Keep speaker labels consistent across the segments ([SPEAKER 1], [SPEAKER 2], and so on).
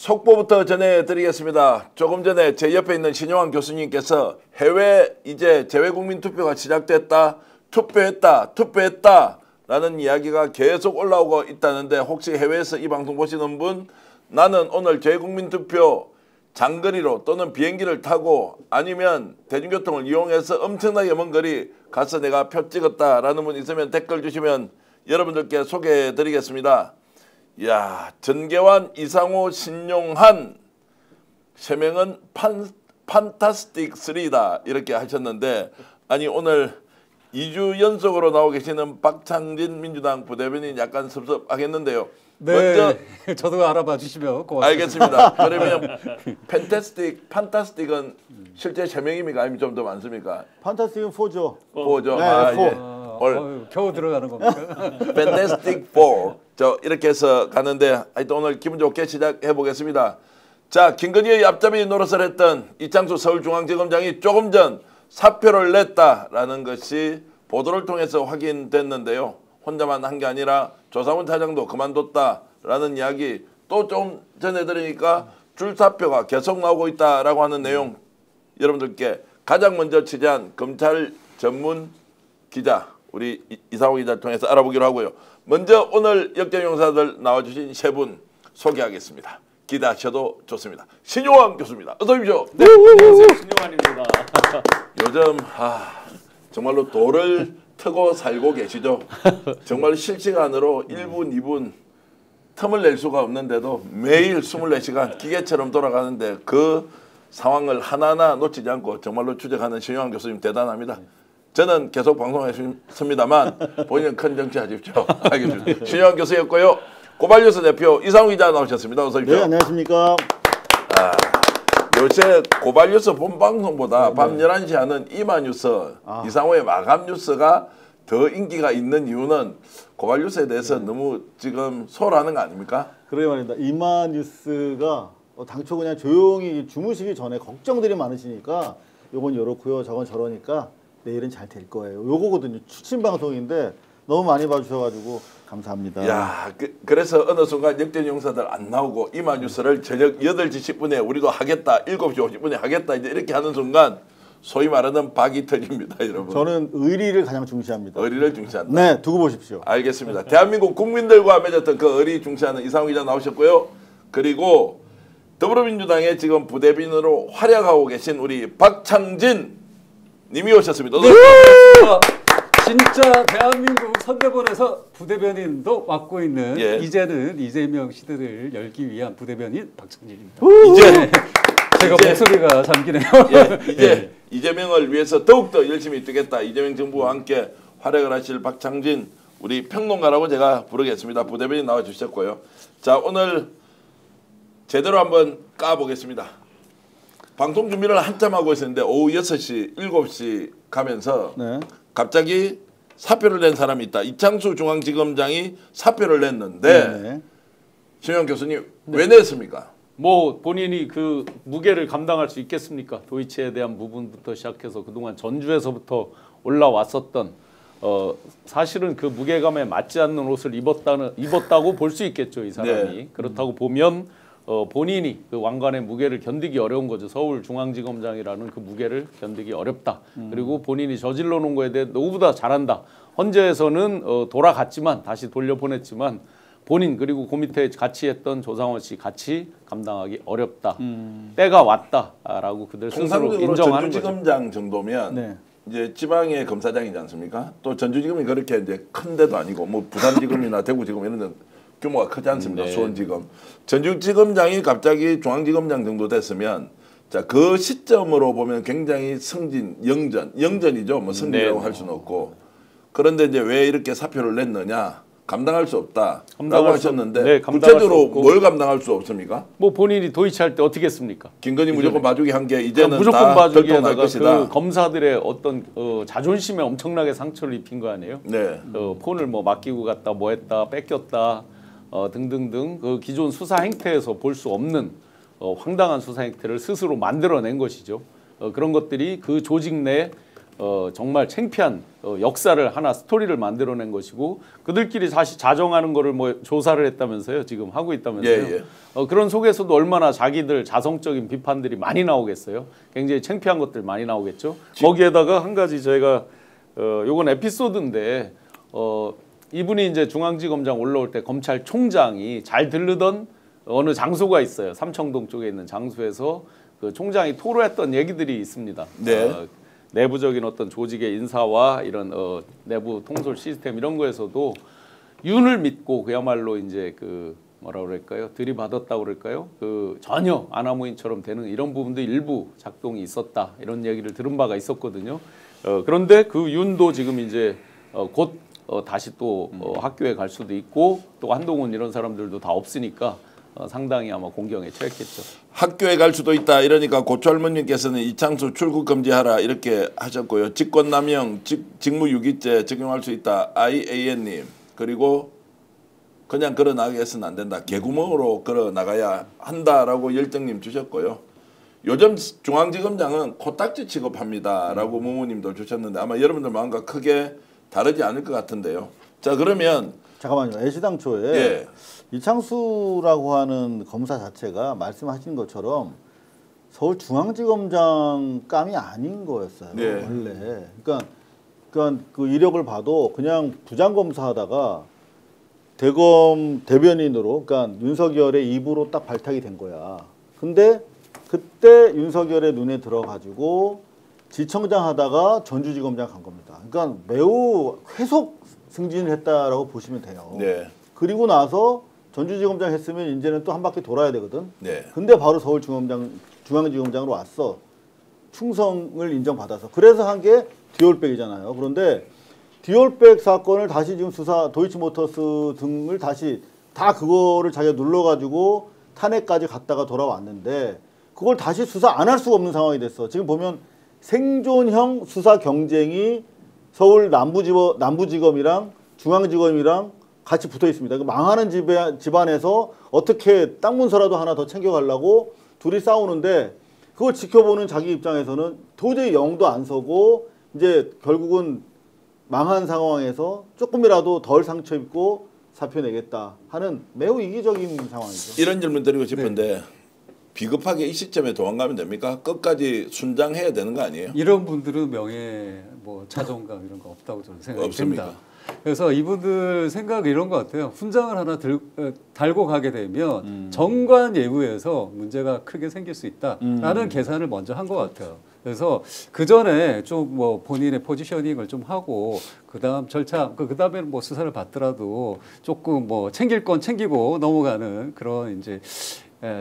[SPEAKER 1] 속보부터 전해드리겠습니다. 조금 전에 제 옆에 있는 신용환 교수님께서 해외 이제 재외국민 투표가 시작됐다, 투표했다 라는 이야기가 계속 올라오고 있다는데 혹시 해외에서 이 방송 보시는 분 나는 오늘 재외국민 투표 장거리로 또는 비행기를 타고 아니면 대중교통을 이용해서 엄청나게 먼 거리 가서 내가 표 찍었다라는 분 있으면 댓글 주시면 여러분들께 소개해드리겠습니다. 이야, 전계환, 이상호, 신용한 세 명은 판타스틱 3다 이렇게 하셨는데 아니 오늘 2주 연속으로 나오고 계시는 박창진 민주당 부대변인 약간 섭섭하겠는데요.
[SPEAKER 2] 네, 먼저 저도 알아봐 주시면 고맙습니다.
[SPEAKER 1] 알겠습니다. 그러면 판타스틱은 실제 세 명입니까? 아니면 좀 더 많습니까?
[SPEAKER 3] 판타스틱은 4죠.
[SPEAKER 1] 4죠.
[SPEAKER 3] 네,
[SPEAKER 2] 4. 겨우 들어가는 겁니까?
[SPEAKER 1] 판타스틱 4. 저 이렇게 해서 가는데 하여튼 오늘 기분 좋게 시작해 보겠습니다. 자, 김건희의 앞잡이 노릇을 했던 이창수 서울중앙지검장이 조금 전 사표를 냈다라는 것이 보도를 통해서 확인됐는데요. 혼자만 한 게 아니라 조상훈 차장도 그만뒀다라는 이야기 또 좀 전해드리니까 줄사표가 계속 나오고 있다라고 하는 내용 여러분들께 가장 먼저 취재한 검찰 전문 기자 우리 이상호 기자를 통해서 알아보기로 하고요. 먼저 오늘 역경영사들 나와주신 세 분 소개하겠습니다. 기대하셔도 좋습니다. 신용환 교수입니다. 어서 오십시오.
[SPEAKER 4] 네, 안녕하세요. 신용환입니다.
[SPEAKER 1] 요즘 정말로 돌을 트고 살고 계시죠. 정말 실시간으로 1분, 2분 틈을 낼 수가 없는데도 매일 24시간 기계처럼 돌아가는데 그 상황을 하나하나 놓치지 않고 정말로 추적하는 신용환 교수님 대단합니다. 저는 계속 방송했습니다만 본인은 큰 정치하십시오. 알겠습니다. 신용환 교수였고요. 고발뉴스 대표 이상호 기자 나오셨습니다. 어서 오십시오.
[SPEAKER 3] 네, 안녕하십니까.
[SPEAKER 1] 요새 고발뉴스 본방송보다 밤 11시 하는 이마뉴스, 이상호의 마감뉴스가 더 인기가 있는 이유는 고발뉴스에 대해서 너무 지금 소홀하는 거 아닙니까?
[SPEAKER 3] 그러게 말입니다. 이마뉴스가 당초 그냥 조용히 주무시기 전에 걱정들이 많으시니까 요건 이렇고요, 저건 저러니까 내일은 잘 될 거예요. 요거거든요. 추침 방송인데 너무 많이 봐주셔가지고 감사합니다.
[SPEAKER 1] 야, 그래서 어느 순간 역전용사들 안 나오고 이마뉴스를 저녁 8시 10분에 우리도 하겠다, 7시 50분에 하겠다 이제 이렇게 하는 순간 소위 말하는 박이 터집니다, 여러분.
[SPEAKER 3] 저는 의리를 가장 중시합니다.
[SPEAKER 1] 의리를 중시한다.
[SPEAKER 3] 네, 두고 보십시오.
[SPEAKER 1] 알겠습니다. 대한민국 국민들과 맺었던 그 의리 중시하는 이상호 기자 나오셨고요. 그리고 더불어민주당의 지금 부대변인으로 활약하고 계신 우리 박창진 님이 오셨습니다.
[SPEAKER 2] 네, 진짜 대한민국 선대본에서 부대변인도 맡고 있는 이제는 이재명 시대를 열기 위한 부대변인 박창진입니다. 제가 목소리가 잠기네요.
[SPEAKER 1] 이재명을 위해서 더욱더 열심히 뛰겠다. 이재명 정부와 함께 활약을 하실 박창진 우리 평론가라고 제가 부르겠습니다. 부대변인 나와주셨고요. 자, 오늘 제대로 한번 까보겠습니다. 방송 준비를 한참 하고 있었는데 오후 6시, 7시 가면서 갑자기 사표를 낸 사람이 있다. 이창수 중앙지검장이 사표를 냈는데 신용환 교수님 왜 냈습니까?
[SPEAKER 4] 뭐 본인이 그 무게를 감당할 수 있겠습니까? 도이치에 대한 부분부터 시작해서 그동안 전주에서부터 올라왔었던 사실은 그 무게감에 맞지 않는 옷을 입었다고 볼 수 있겠죠, 이 사람이. 그렇다고 보면 본인이 그 왕관의 무게를 견디기 어려운 거죠. 서울중앙지검장이라는 그 무게를 견디기 어렵다. 그리고 본인이 저질러 놓은 거에 대해 누구보다 잘한다. 헌재에서는 돌아갔지만 다시 돌려보냈지만 본인 그리고 그 밑에 같이 했던 조상원 씨 같이 감당하기 어렵다. 때가 왔다라고 그들 스스로 인정하는 거죠.
[SPEAKER 1] 전주지검장 정도면 이제 지방의 검사장이지 않습니까? 또 전주지검이 그렇게 이제 큰 데도 아니고 뭐 부산지검이나 대구지검 이런 데 규모가 크지 않습니다. 수원지검. 전주지검장이 갑자기 중앙지검장 정도 됐으면 자, 그 시점으로 보면 굉장히 승진, 영전이죠. 뭐 승진이라고 할 수는 없고. 그런데 이제 왜 이렇게 사표를 냈느냐? 감당할 수 없다라고 하셨는데 구체적으로 뭘 감당할 수 없습니까?
[SPEAKER 4] 뭐 본인이 도이치할 때 어떻게 했습니까?
[SPEAKER 1] 김건희 무조건 봐주기 한 게 이제는
[SPEAKER 4] 무조건
[SPEAKER 1] 다
[SPEAKER 4] 봐주기에다가
[SPEAKER 1] 것이다.
[SPEAKER 4] 그 검사들의 어떤 자존심에 엄청나게 상처를 입힌 거 아니에요? 폰을 뭐 맡기고 갔다, 뭐 했다, 뺏겼다 등등등 그 기존 수사 행태에서 볼 수 없는 황당한 수사 행태를 스스로 만들어낸 것이죠. 그런 것들이 그 조직 내 정말 창피한 역사를 하나 스토리를 만들어낸 것이고 그들끼리 사실 자정하는 거를 뭐 조사를 했다면서요. 지금 하고 있다면서요.
[SPEAKER 1] 예, 예.
[SPEAKER 4] 그런 속에서도 얼마나 자기들 자성적인 비판들이 많이 나오겠어요. 굉장히 창피한 것들 많이 나오겠죠. 거기에다가 한 가지 저희가 요건 에피소드인데 이분이 이제 중앙지검장 올라올 때 검찰총장이 잘 들르던 어느 장소가 있어요. 삼청동 쪽에 있는 장소에서 그 총장이 토로했던 얘기들이 있습니다.
[SPEAKER 1] 네.
[SPEAKER 4] 내부적인 어떤 조직의 인사와 이런 내부 통솔 시스템 이런 거에서도 윤을 믿고 그야말로 이제 그 뭐라 그럴까요? 들이받았다고 그럴까요? 그 전혀 아나무인처럼 되는 이런 부분도 일부 작동이 있었다 이런 얘기를 들은 바가 있었거든요. 그런데 그 윤도 지금 이제 곧 다시 또 학교에 갈 수도 있고 또 한동훈 이런 사람들도 다 없으니까 상당히 아마 공경에 처했겠죠.
[SPEAKER 1] 학교에 갈 수도 있다. 이러니까 고철문님께서는 이창수 출국 금지하라 이렇게 하셨고요. 직권남용, 직무유기죄 적용할 수 있다. IAN님 그리고 그냥 걸어 나가게 해서는 안 된다. 개구멍으로 걸어 나가야 한다라고 열정님 주셨고요. 요즘 중앙지검장은 코딱지 취급합니다라고 무무님도 주셨는데 아마 여러분들 마음과 크게 다르지 않을 것 같은데요. 자 그러면
[SPEAKER 3] 잠깐만요. 애시당초에
[SPEAKER 1] 예.
[SPEAKER 3] 이창수라고 하는 검사 자체가 말씀하신 것처럼 서울중앙지검장 감이 아닌 거였어요.
[SPEAKER 1] 네.
[SPEAKER 3] 원래. 그러니까 그 이력을 봐도 그냥 부장검사하다가 대검 대변인으로 그러니까 윤석열의 입으로 딱 발탁이 된 거야. 근데 그때 윤석열의 눈에 들어가지고 지청장 하다가 전주지검장 간 겁니다. 그러니까 매우 회속 승진을 했다라고 보시면 돼요.
[SPEAKER 1] 네.
[SPEAKER 3] 그리고 나서 전주지검장 했으면 이제는 또 한 바퀴 돌아야 되거든.
[SPEAKER 1] 네.
[SPEAKER 3] 근데 바로 중앙지검장으로 왔어. 충성을 인정받아서. 그래서 한 게 디올백이잖아요. 그런데 디올백 사건을 다시 지금 수사 도이치모터스 등을 다시 다 그거를 자기가 눌러가지고 탄핵까지 갔다가 돌아왔는데 그걸 다시 수사 안 할 수가 없는 상황이 됐어. 지금 보면 생존형 수사 경쟁이 서울 남부지검이랑 중앙지검이랑 같이 붙어 있습니다. 그 망하는 집안에서 어떻게 땅 문서라도 하나 더 챙겨가려고 둘이 싸우는데 그걸 지켜보는 자기 입장에서는 도저히 영도 안 서고 이제 결국은 망한 상황에서 조금이라도 덜 상처 입고 사표 내겠다 하는 매우 이기적인 상황이죠.
[SPEAKER 1] 이런 질문 드리고 싶은데 비겁하게 이 시점에 도망가면 됩니까? 끝까지 순장해야 되는 거 아니에요?
[SPEAKER 2] 이런 분들은 명예, 뭐 자존감 이런 거 없다고 저는 생각이
[SPEAKER 1] 없습니까?
[SPEAKER 2] 듭니다. 그래서 이분들 생각이 이런 것 같아요. 훈장을 하나 달고 가게 되면 정관 예우에서 문제가 크게 생길 수 있다라는 계산을 먼저 한 것 같아요. 그래서 그 전에 좀 뭐 본인의 포지셔닝을 좀 하고 그다음 절차 그다음에 뭐 수사를 받더라도 조금 뭐 챙길 건 챙기고 넘어가는 그런 이제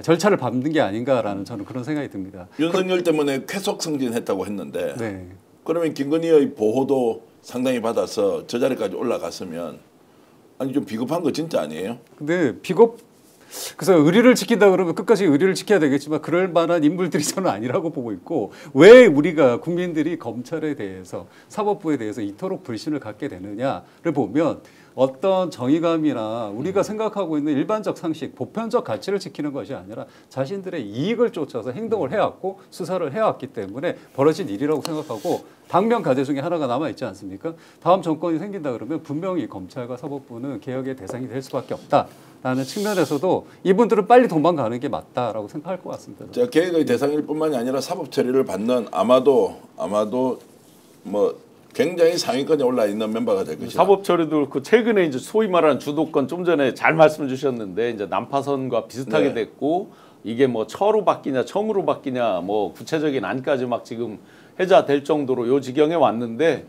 [SPEAKER 2] 절차를 밟는 게 아닌가라는 저는 그런 생각이 듭니다.
[SPEAKER 1] 윤석열 때문에 쾌속 승진했다고 했는데
[SPEAKER 2] 네.
[SPEAKER 1] 그러면 김건희의 보호도 상당히 받아서 저 자리까지 올라갔으면 아니 좀 비겁한 거 진짜 아니에요?
[SPEAKER 2] 근데 그래서 의리를 지킨다 그러면 끝까지 의리를 지켜야 되겠지만 그럴 만한 인물들이 저는 아니라고 보고 있고 왜 우리가 국민들이 검찰에 대해서 사법부에 대해서 이토록 불신을 갖게 되느냐를 보면 어떤 정의감이나 우리가 생각하고 있는 일반적 상식, 보편적 가치를 지키는 것이 아니라 자신들의 이익을 쫓아서 행동을 해왔고 수사를 해왔기 때문에 벌어진 일이라고 생각하고 당면 과제 중에 하나가 남아있지 않습니까? 다음 정권이 생긴다 그러면 분명히 검찰과 사법부는 개혁의 대상이 될 수밖에 없다라는 측면에서도 이분들은 빨리 도망가는 게 맞다라고 생각할 것 같습니다.
[SPEAKER 1] 자, 개혁의 대상일 뿐만이 아니라 사법 처리를 받는 아마도 뭐 굉장히 상위권에 올라 있는 멤버가 될 것이다.
[SPEAKER 4] 사법 처리도 그렇고 최근에 이제 소위 말하는 주도권 좀 전에 잘 말씀 주셨는데 이제 난파선과 비슷하게
[SPEAKER 1] 네.
[SPEAKER 4] 됐고 이게 뭐 처로 바뀌냐 청으로 바뀌냐 뭐 구체적인 안까지 막 지금 해자될 정도로 요 지경에 왔는데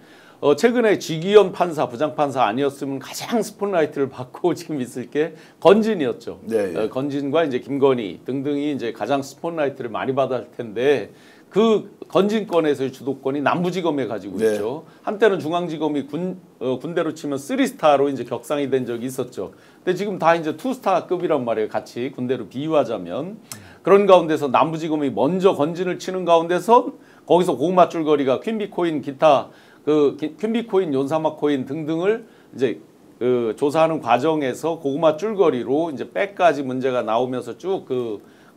[SPEAKER 4] 최근에 지기현 판사 부장판사 아니었으면 가장 스포트라이트를 받고 지금 있을 게 건진이었죠.
[SPEAKER 1] 네, 예.
[SPEAKER 4] 건진과 이제 김건희 등등이 이제 가장 스포트라이트를 많이 받을 텐데 그 건진권에서의 주도권이 남부지검에 가지고
[SPEAKER 1] 네.
[SPEAKER 4] 있죠. 한때는 중앙지검이 군대로 치면 3스타로 이제 격상이 된 적이 있었죠. 근데 지금 다 이제 2스타급이란 말이에요. 같이 군대로 비유하자면. 그런 가운데서 남부지검이 먼저 건진을 치는 가운데서 거기서 고구마 줄거리가 퀸비코인 기타 퀸비코인 연사마코인 등등을 이제 조사하는 과정에서 고구마 줄거리로 이제 백까지 문제가 나오면서 쭉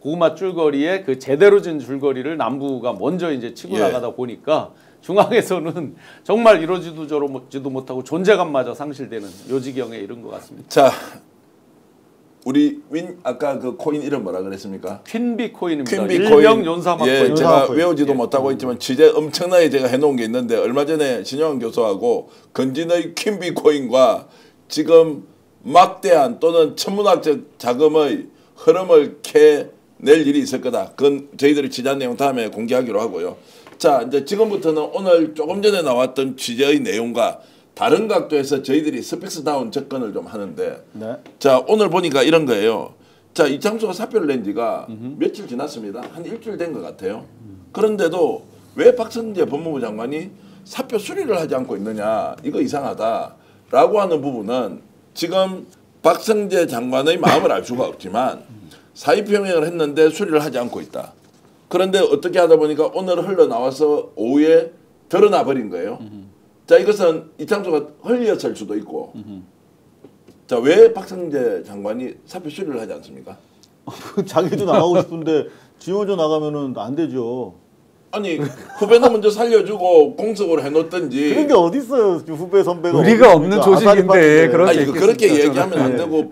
[SPEAKER 4] 고구마 줄거리에 그 제대로 진 줄거리를 남부가 먼저 이제 치고 나가다 보니까 중앙에서는 정말 이러지도 저러지도 못하고 존재감마저 상실되는 요 지경에 이른 것 같습니다.
[SPEAKER 1] 자, 우리 아까 그 코인 이름 뭐라 그랬습니까?
[SPEAKER 4] 퀸비 코인입니다.
[SPEAKER 1] 퀸비
[SPEAKER 4] 일명
[SPEAKER 1] 코인.
[SPEAKER 4] 연사막
[SPEAKER 1] 예,
[SPEAKER 4] 코인.
[SPEAKER 1] 제가
[SPEAKER 3] 코인.
[SPEAKER 1] 외우지도 못하고 있지만 취재 엄청나게 제가 해놓은 게 있는데 얼마 전에 신영환 교수하고 건진의 퀸비 코인과 지금 막대한 또는 천문학적 자금의 흐름을 캐낼 일이 있을 거다. 그건 저희들이 취재한 내용 다음에 공개하기로 하고요. 자, 이제 지금부터는 오늘 조금 전에 나왔던 취재의 내용과 다른 각도에서 저희들이 스펙스다운 접근을 좀 하는데,
[SPEAKER 3] 네.
[SPEAKER 1] 자, 오늘 보니까 이런 거예요. 자, 이창수가 사표를 낸 지가 며칠 지났습니다. 한 일주일 된 것 같아요. 그런데도 왜 박성재 법무부 장관이 사표 수리를 하지 않고 있느냐, 이거 이상하다라고 하는 부분은 지금 박성재 장관의 마음을 알 수가 없지만 사의 표명을 했는데 수리를 하지 않고 있다. 그런데 어떻게 하다 보니까 오늘 흘러나와서 오후에 드러나 버린 거예요. 자, 이것은 이창수가 흘렸을 수도 있고, 자, 왜 박성재 장관이 사표 수리를 하지 않습니까?
[SPEAKER 3] 자기도 나가고 싶은데 지 먼저 나가면은 안 되죠.
[SPEAKER 1] 아니, 후배는 먼저 살려주고 공석으로 해놓든지.
[SPEAKER 3] 그런 게 어디 있어요, 후배 선배가.
[SPEAKER 2] 우리가
[SPEAKER 3] 어디
[SPEAKER 2] 없는
[SPEAKER 3] 있습니까?
[SPEAKER 2] 조직인데
[SPEAKER 3] 아사리
[SPEAKER 2] 그런
[SPEAKER 3] 파티인데.
[SPEAKER 1] 아니, 그렇게
[SPEAKER 2] 있겠습니까,
[SPEAKER 1] 얘기하면 안
[SPEAKER 3] 저는.
[SPEAKER 1] 되고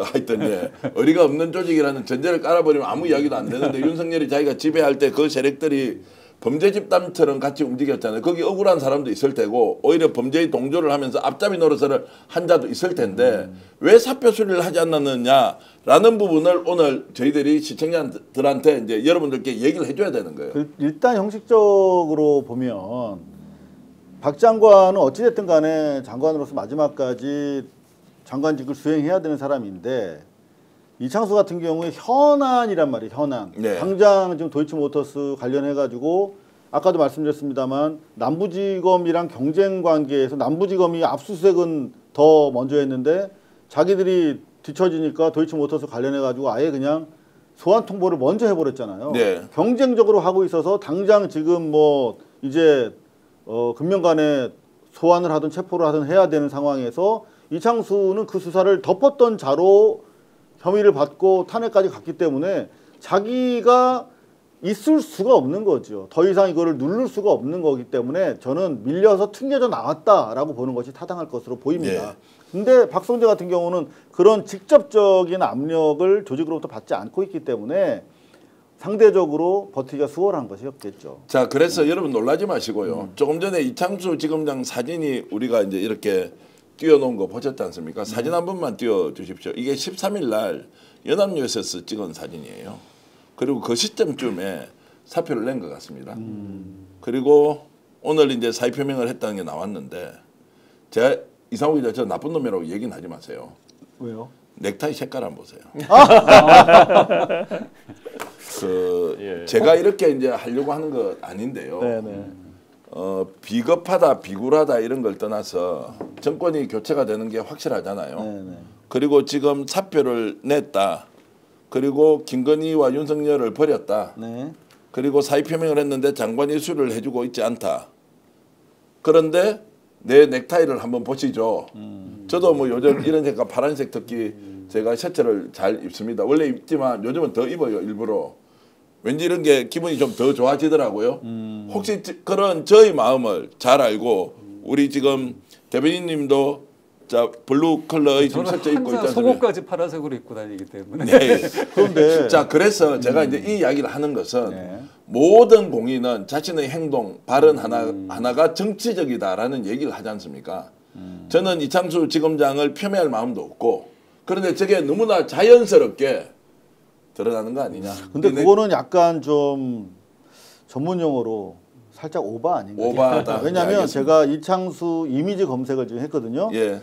[SPEAKER 1] 하여튼 예. 의리가 없는 조직이라는 전제를 깔아버리면 아무 이야기도 안 되는데 윤석열이 자기가 지배할 때 그 세력들이 범죄 집단처럼 같이 움직였잖아요. 거기 억울한 사람도 있을 테고 오히려 범죄의 동조를 하면서 앞잡이 노릇을 한 자도 있을 텐데 왜 사표 수리를 하지 않았느냐라는 부분을 오늘 저희들이 시청자들한테 이제 여러분들께 얘기를 해줘야 되는 거예요.
[SPEAKER 3] 일단 형식적으로 보면 박 장관은 어찌됐든 간에 장관으로서 마지막까지 장관직을 수행해야 되는 사람인데 이창수 같은 경우에 현안이란 말이에요. 현안.
[SPEAKER 1] 네.
[SPEAKER 3] 당장 지금 도이치모터스 관련해가지고 아까도 말씀드렸습니다만 남부지검이랑 경쟁 관계에서 남부지검이 압수수색은 더 먼저 했는데 자기들이 뒤처지니까 도이치모터스 관련해가지고 아예 그냥 소환 통보를 먼저 해버렸잖아요.
[SPEAKER 1] 네.
[SPEAKER 3] 경쟁적으로 하고 있어서 당장 지금 뭐 이제 금년간에 소환을 하든 체포를 하든 해야 되는 상황에서 이창수는 그 수사를 덮었던 자로 혐의를 받고 탄핵까지 갔기 때문에 자기가 있을 수가 없는 거죠. 더 이상 이거를 누를 수가 없는 거기 때문에 저는 밀려서 튕겨져 나왔다라고 보는 것이 타당할 것으로 보입니다. 근데 박성재 같은 경우는 그런 직접적인 압력을 조직으로부터 받지 않고 있기 때문에 상대적으로 버티기가 수월한 것이었겠죠.
[SPEAKER 1] 자, 그래서 여러분 놀라지 마시고요. 조금 전에 이창수 지검장 사진이 우리가 이제 이렇게 띄워놓은 거 보셨지 않습니까? 사진 한 번만 띄워주십시오. 이게 13일 날 연합뉴스에서 찍은 사진이에요. 그리고 그 시점쯤에 사표를 낸 것 같습니다. 그리고 오늘 이제 사의 표명을 했다는 게 나왔는데 제가 이상호 기자 저 나쁜 놈이라고 얘기는 하지 마세요.
[SPEAKER 3] 왜요?
[SPEAKER 1] 넥타이 색깔 한번 보세요. 제가 이렇게 이제 하려고 하는 거 아닌데요.
[SPEAKER 3] 네네.
[SPEAKER 1] 비겁하다, 비굴하다 이런 걸 떠나서 정권이 교체가 되는 게 확실하잖아요.
[SPEAKER 3] 네네.
[SPEAKER 1] 그리고 지금 사표를 냈다. 그리고 김건희와 윤석열을 버렸다.
[SPEAKER 3] 네.
[SPEAKER 1] 그리고 사의 표명을 했는데 장관이 수를 해주고 있지 않다. 그런데 내 넥타이를 한번 보시죠. 저도 뭐 요즘 이런 색깔 파란색 특히 제가 셔츠를 잘 입습니다. 원래 입지만 요즘은 더 입어요, 일부러. 왠지 이런 게 기분이 좀 더 좋아지더라고요. 혹시 그런 저의 마음을 잘 알고 우리 지금 대변인님도 자 블루 컬러의 지금
[SPEAKER 2] 저는
[SPEAKER 1] 셔츠 입고 있지
[SPEAKER 2] 항상
[SPEAKER 1] 않습니까?
[SPEAKER 2] 속옷까지 파란색으로 입고 다니기 때문에
[SPEAKER 1] 네.
[SPEAKER 3] 그런데
[SPEAKER 1] 자, 그래서 제가 이제 이 이야기를 하는 것은
[SPEAKER 3] 네.
[SPEAKER 1] 모든 공인은 자신의 행동, 발언 하나가 정치적이다라는 얘기를 하지 않습니까? 저는 이창수 지검장을 폄훼할 마음도 없고 그런데 저게 너무나 자연스럽게 드러나는 거 아니냐.
[SPEAKER 3] 근데 그거는 약간 좀 전문 용어로 살짝 오바 아닌가요?
[SPEAKER 1] 오바다.
[SPEAKER 3] 왜냐하면
[SPEAKER 1] 네,
[SPEAKER 3] 제가 이창수 이미지 검색을 지금 했거든요.
[SPEAKER 1] 예.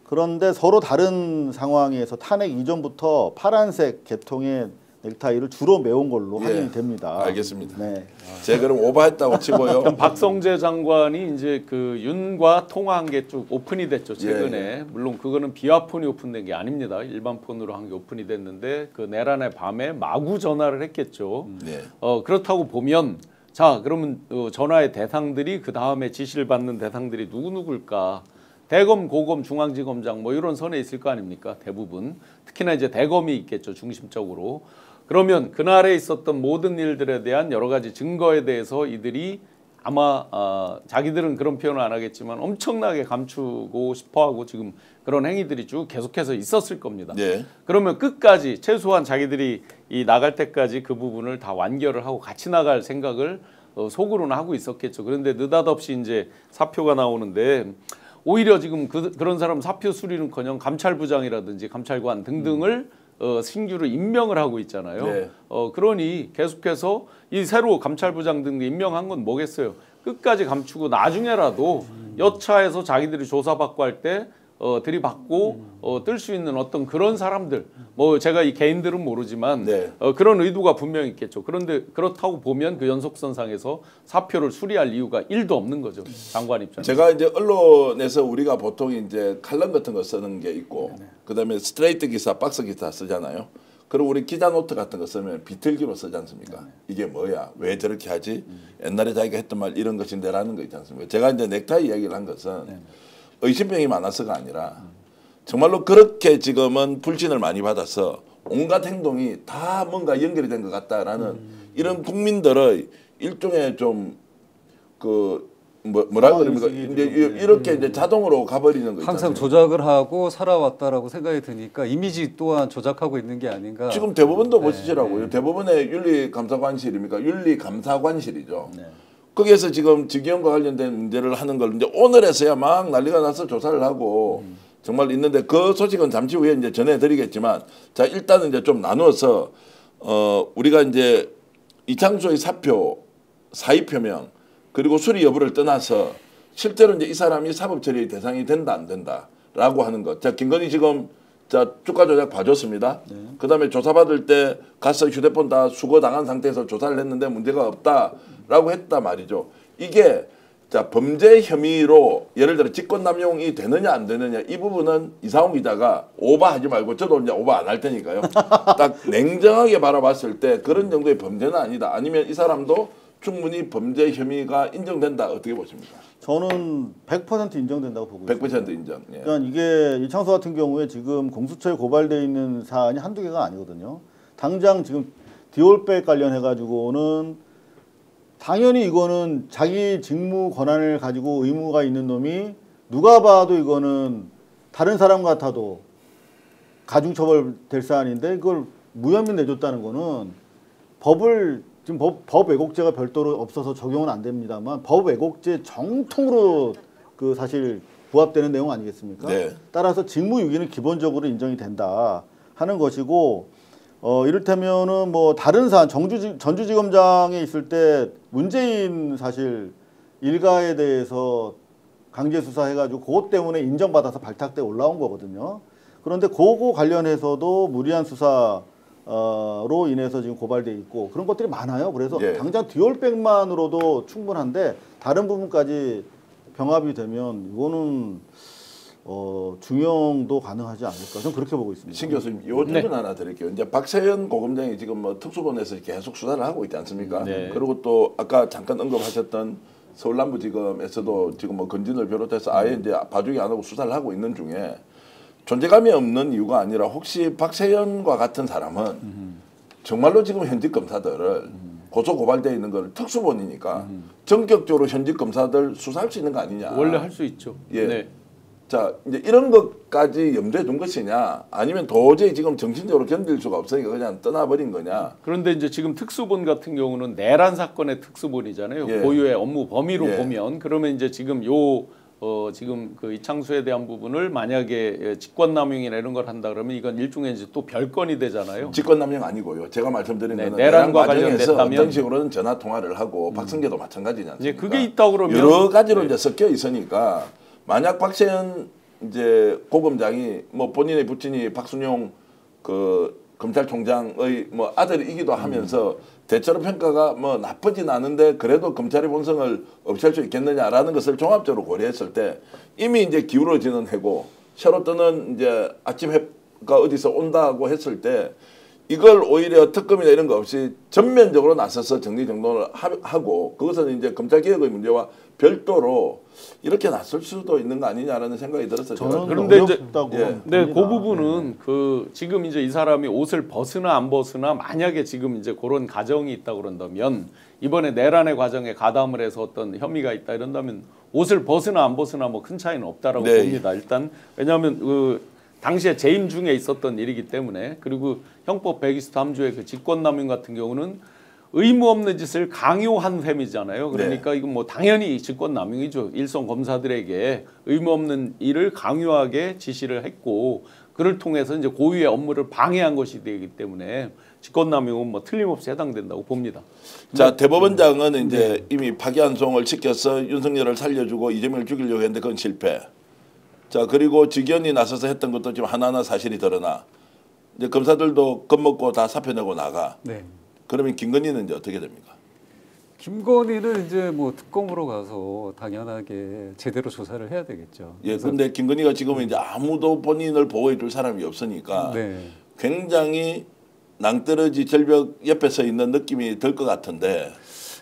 [SPEAKER 3] 그런데 서로 다른 상황에서 탄핵 이전부터 파란색 계통의 넥타이를 주로 메운 걸로
[SPEAKER 1] 예.
[SPEAKER 3] 확인이 됩니다.
[SPEAKER 1] 알겠습니다.
[SPEAKER 3] 네.
[SPEAKER 1] 제가 그럼 오바했다고 치고요.
[SPEAKER 4] 박성재 장관이 이제 그 윤과 통화한 게 쭉 오픈이 됐죠 최근에.
[SPEAKER 1] 예.
[SPEAKER 4] 물론 그거는 비화폰이 오픈된 게 아닙니다. 일반 폰으로 한 게 오픈이 됐는데 그 내란의 밤에 마구 전화를 했겠죠.
[SPEAKER 1] 네.
[SPEAKER 4] 그렇다고 보면 자 그러면 전화의 대상들이 그 다음에 지시를 받는 대상들이 누구일까? 대검, 고검, 중앙지검장 뭐 이런 선에 있을 거 아닙니까? 대부분 특히나 이제 대검이 있겠죠 중심적으로. 그러면 그날에 있었던 모든 일들에 대한 여러 가지 증거에 대해서 이들이 아마 자기들은 그런 표현을 안 하겠지만 엄청나게 감추고 싶어하고 지금 그런 행위들이 쭉 계속해서 있었을 겁니다.
[SPEAKER 1] 네.
[SPEAKER 4] 그러면 끝까지 최소한 자기들이 이 나갈 때까지 그 부분을 다 완결을 하고 같이 나갈 생각을 속으로는 하고 있었겠죠. 그런데 느닷없이 이제 사표가 나오는데 오히려 지금 그런 사람 사표 수리는커녕 감찰부장이라든지 감찰관 등등을 신규로 임명을 하고 있잖아요.
[SPEAKER 1] 네.
[SPEAKER 4] 그러니 계속해서 이 새로 감찰부장 등 임명한 건 뭐겠어요? 끝까지 감추고 나중에라도 여차해서 자기들이 조사받고 할 때 들이받고 뜰 수 있는 어떤 그런 사람들, 뭐 제가 이 개인들은 모르지만
[SPEAKER 1] 네.
[SPEAKER 4] 그런 의도가 분명히 있겠죠. 그런데 그렇다고 보면 그 연속선상에서 사표를 수리할 이유가 1도 없는 거죠. 장관 입장에서.
[SPEAKER 1] 제가 이제 언론에서 우리가 보통 이제 칼럼 같은 거 쓰는 게 있고, 그다음에 스트레이트 기사, 박스 기사 쓰잖아요. 그리고 우리 기자 노트 같은 거 쓰면 비틀기로 쓰지 않습니까? 이게 뭐야? 왜 저렇게 하지? 옛날에 자기가 했던 말 이런 것인데라는 거 있지 않습니까? 제가 이제 넥타이 이야기를 한 것은 의심병이 많아서가 아니라 정말로 그렇게 지금은 불신을 많이 받아서 온갖 행동이 다 뭔가 연결이 된 것 같다라는 이런 국민들의 일종의 좀 그 뭐라 그럽니까? 이제 이렇게 이제 자동으로 가버리는 거
[SPEAKER 2] 항상
[SPEAKER 1] 있잖아요.
[SPEAKER 2] 조작을 하고 살아왔다라고 생각이 드니까 이미지 또한 조작하고 있는 게 아닌가.
[SPEAKER 1] 지금 대법원도 보시더라고요. 대법원의 윤리감사관실입니까? 윤리감사관실이죠. 거기에서 지금 직위원과 관련된 문제를 하는 걸 이제 오늘에서야 막 난리가 나서 조사를 하고 정말 있는데 그 소식은 잠시 후에 이제 전해드리겠지만 자 일단은 이제 좀 나누어서 우리가 이제 이창수의 사표, 사의 표명 그리고 수리 여부를 떠나서 실제로 이제 이 사람이 사법 처리의 대상이 된다 안 된다라고 하는 것. 자 김건희 지금 자 주가 조작 봐줬습니다. 그다음에 조사받을 때 가서 휴대폰 다 수거 당한 상태에서 조사를 했는데 문제가 없다라고 했다 말이죠. 이게 자 범죄 혐의로 예를 들어 직권남용이 되느냐 안 되느냐 이 부분은 이상훈 기자가 오버하지 말고 저도 이제 오버 안 할 테니까요. 딱 냉정하게 바라봤을 때 그런 정도의 범죄는 아니다. 아니면 이 사람도 충분히 범죄 혐의가 인정된다. 어떻게 보십니까?
[SPEAKER 3] 저는 100% 인정된다고 보고 있습니다.
[SPEAKER 1] 100% 인정. 예.
[SPEAKER 3] 그러니까 이게 이창수 같은 경우에 지금 공수처에 고발돼 있는 사안이 한두 개가 아니거든요. 당장 지금 디올백 관련해 가지고는 당연히 이거는 자기 직무 권한을 가지고 의무가 있는 놈이 누가 봐도 이거는 다른 사람 같아도 가중처벌 될 사안인데 이걸 무혐의 내줬다는 거는 법을 지금 법 왜곡죄가 별도로 없어서 적용은 안 됩니다만 법 왜곡죄 정통으로 그 사실 부합되는 내용 아니겠습니까?
[SPEAKER 1] 네.
[SPEAKER 3] 따라서 직무유기는 기본적으로 인정이 된다 하는 것이고 이를테면은 뭐 다른 사안 전주지검장에 있을 때 문재인 사실 일가에 대해서 강제 수사해가지고 그것 때문에 인정받아서 발탁돼 올라온 거거든요. 그런데 그거 관련해서도 무리한 수사 로 인해서 지금 고발돼 있고 그런 것들이 많아요. 그래서
[SPEAKER 1] 예.
[SPEAKER 3] 당장 디올백만으로도 충분한데 다른 부분까지 병합이 되면 이거는 중형도 가능하지 않을까 저는 그렇게 보고 있습니다.
[SPEAKER 1] 신 교수님, 요 질문 하나 드릴게요. 이제 박세현 고검장이 지금 뭐 특수본에서 계속 수사를 하고 있지 않습니까?
[SPEAKER 4] 네.
[SPEAKER 1] 그리고 또 아까 잠깐 언급하셨던 서울남부지검에서도 지금 뭐 건진을 비롯해서 아예 이제 봐주기 안 하고 수사를 하고 있는 중에 존재감이 없는 이유가 아니라 혹시 박세현과 같은 사람은 정말로 지금 현직 검사들을 고소 고발되어 있는 걸 특수본이니까 전격적으로 현직 검사들 수사할 수 있는 거 아니냐.
[SPEAKER 4] 원래 할 수 있죠.
[SPEAKER 1] 예.
[SPEAKER 4] 네.
[SPEAKER 1] 자 이제 이런 것까지 염두에 둔 것이냐 아니면 도저히 지금 정신적으로 견딜 수가 없으니까 그냥 떠나버린 거냐.
[SPEAKER 4] 그런데 이제 지금 특수본 같은 경우는 내란 사건의 특수본이잖아요.
[SPEAKER 1] 예.
[SPEAKER 4] 고유의 업무 범위로
[SPEAKER 1] 예.
[SPEAKER 4] 보면 그러면 이제 지금 지금 그 이창수에 대한 부분을 만약에 직권남용이나 이런 걸 한다 그러면 이건 일종의 이제 또 별건이 되잖아요.
[SPEAKER 1] 직권남용 아니고요. 제가 말씀드린 거는
[SPEAKER 4] 내란과
[SPEAKER 1] 과정에서
[SPEAKER 4] 관련됐다면
[SPEAKER 1] 어떤 식으로는 전화 통화를 하고 박성계도 마찬가지지 않습니까?
[SPEAKER 4] 이제 그게 있다 그러면
[SPEAKER 1] 여러 가지로 이제 섞여 있으니까 만약 박세현 이제 고검장이 뭐 본인의 부친이 박순용 그 검찰총장의 뭐 아들이기도 하면서 대체로 평가가 뭐 나쁘진 않은데 그래도 검찰의 본성을 없앨 수 있겠느냐라는 것을 종합적으로 고려했을 때 이미 이제 기울어지는 해고 새로 뜨는 이제 아침 해가 어디서 온다고 했을 때 이걸 오히려 특검이나 이런 거 없이 전면적으로 나서서 정리정돈을 하고 그것은 이제 검찰개혁의 문제와 별도로 이렇게 낯설 수도 있는 거 아니냐라는 생각이 들었어요.
[SPEAKER 3] 저는
[SPEAKER 4] 그런데 이제
[SPEAKER 3] 어렵다고
[SPEAKER 4] 네, 그
[SPEAKER 3] 봅니다.
[SPEAKER 4] 부분은 그 지금 이제 이 사람이 옷을 벗으나 안 벗으나 만약에 지금 이제 그런 가정이 있다 그런다면 이번에 내란의 과정에 가담을 해서 어떤 혐의가 있다 이런다면 옷을 벗으나 안 벗으나 뭐 큰 차이는 없다라고
[SPEAKER 1] 네.
[SPEAKER 4] 봅니다. 일단 왜냐하면 그 당시에 재임 중에 있었던 일이기 때문에 그리고 형법 123조의 그 직권남용 같은 경우는 의무 없는 짓을 강요한 혐의잖아요. 그러니까 이건 뭐 당연히 직권남용이죠. 일선 검사들에게 의무 없는 일을 강요하게 지시를 했고 그를 통해서 이제 고유의 업무를 방해한 것이 되기 때문에 직권남용은 뭐 틀림없이 해당된다고 봅니다.
[SPEAKER 1] 자, 대법원장은 이제 이미 파기환송을 시켜서 윤석열을 살려주고 이재명을 죽이려고 했는데 그건 실패. 자, 그리고 직연이 나서서 했던 것도 지금 하나하나 사실이 드러나. 이제 검사들도 겁먹고 다 사표 내고 나가.
[SPEAKER 2] 네.
[SPEAKER 1] 그러면 김건희는 이제 어떻게 됩니까?
[SPEAKER 2] 김건희는 이제 뭐 특검으로 가서 당연하게 제대로 조사를 해야 되겠죠.
[SPEAKER 1] 예, 근데 김건희가 지금은 이제 아무도 본인을 보호해 줄 사람이 없으니까
[SPEAKER 2] 네.
[SPEAKER 1] 굉장히 낭떠러지 절벽 옆에 서 있는 느낌이 들 것 같은데.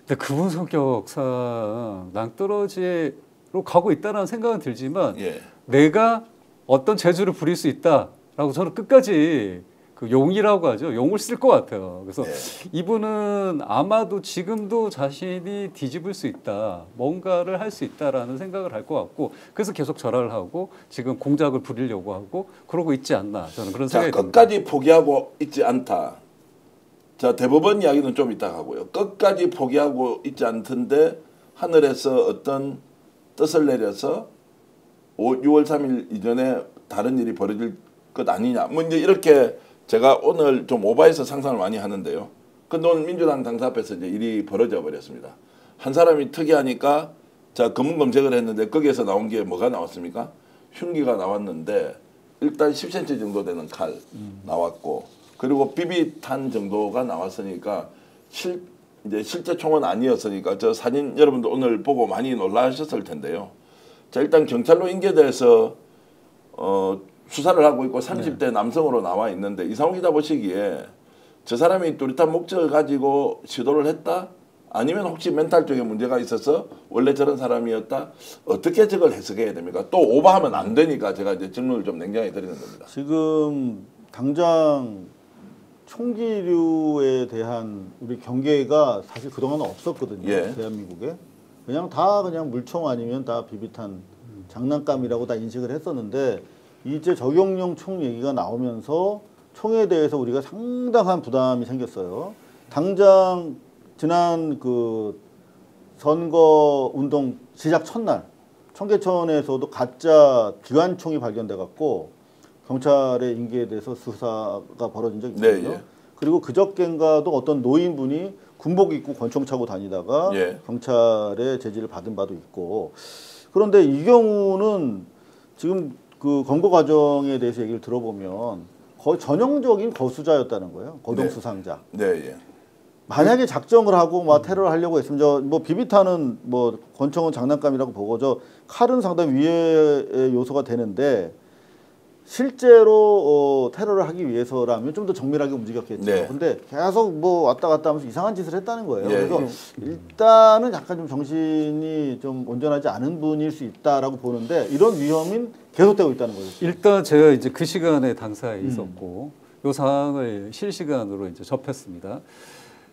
[SPEAKER 2] 근데 그분 성격상 낭떠러지로 가고 있다는 생각은 들지만
[SPEAKER 1] 예.
[SPEAKER 2] 내가 어떤 재주를 부릴 수 있다라고 저는 끝까지 그 용이라고 하죠. 용을 쓸 것 같아요. 그래서 이분은 아마도 지금도 자신이 뒤집을 수 있다, 뭔가를 할 수 있다라는 생각을 할 것 같고, 그래서 계속 절하를 하고 지금 공작을 부리려고 하고 그러고 있지 않나 저는 그런
[SPEAKER 1] 자,
[SPEAKER 2] 생각이 듭니다.
[SPEAKER 1] 끝까지 포기하고 있지 않다. 자, 대법원 이야기는 좀 이따 가고요. 끝까지 포기하고 있지 않던데 하늘에서 어떤 뜻을 내려서 6월 3일 이전에 다른 일이 벌어질 것 아니냐. 뭐 이제 이렇게 제가 오늘 좀 오바해서 상상을 많이 하는데요. 근데 오늘 민주당 당사 앞에서 이제 일이 벌어져 버렸습니다. 한 사람이 특이하니까 자, 검문 검색을 했는데 거기에서 나온 게 뭐가 나왔습니까? 흉기가 나왔는데 일단 10cm 정도 되는 칼 나왔고, 그리고 비비탄 정도가 나왔으니까 이제 실제 총은 아니었으니까 저 사진 여러분들 오늘 보고 많이 놀라셨을 텐데요. 자, 일단 경찰로 인계돼서 수사를 하고 있고 30대 남성으로 나와 있는데 이상호 기자 보시기에 저 사람이 뚜렷한 목적을 가지고 시도를 했다? 아니면 혹시 멘탈 쪽에 문제가 있어서 원래 저런 사람이었다? 어떻게 저걸 해석해야 됩니까? 또 오버하면 안 되니까 제가 이제 질문을 좀 냉정하게 드리는 겁니다.
[SPEAKER 3] 지금 당장 총기류에 대한 우리 경계가 사실 그동안은 없었거든요.
[SPEAKER 1] 예.
[SPEAKER 3] 대한민국에. 그냥 물총 아니면 다 비비탄 장난감이라고 다 인식을 했었는데 이제 적용용 총 얘기가 나오면서 총에 대해서 우리가 상당한 부담이 생겼어요. 당장 지난 그 선거 운동 시작 첫날 청계천에서도 가짜 기관총이 발견돼 갖고 경찰의 인계에 대해서 수사가 벌어진 적이 있거든요.
[SPEAKER 1] 네, 예.
[SPEAKER 3] 그리고 그저께인가도 어떤 노인분이 군복 입고 권총 차고 다니다가
[SPEAKER 1] 예.
[SPEAKER 3] 경찰의 제지를 받은 바도 있고, 그런데 이 경우는 지금 그 검거 과정에 대해서 얘기를 들어보면 거의 전형적인 거수자였다는 거예요. 거동수상자.
[SPEAKER 1] 네, 예.
[SPEAKER 3] 만약에 작정을 하고 막 테러를 하려고 했으면 저 뭐 비비탄은 뭐 권총은 장난감이라고 보고 저 칼은 상당히 위해의 요소가 되는데 실제로 테러를 하기 위해서라면 좀 더 정밀하게 움직였겠죠.
[SPEAKER 1] 네.
[SPEAKER 3] 근데 계속 뭐 왔다 갔다 하면서 이상한 짓을 했다는 거예요.
[SPEAKER 1] 예,
[SPEAKER 3] 그래서 일단은 약간 좀 정신이 좀 온전하지 않은 분일 수 있다라고 보는데 이런 위험은 계속되고 있다는 거죠.
[SPEAKER 2] 일단 제가 이제 그 시간에 당사에 있었고 이 상황을 실시간으로 이제 접했습니다.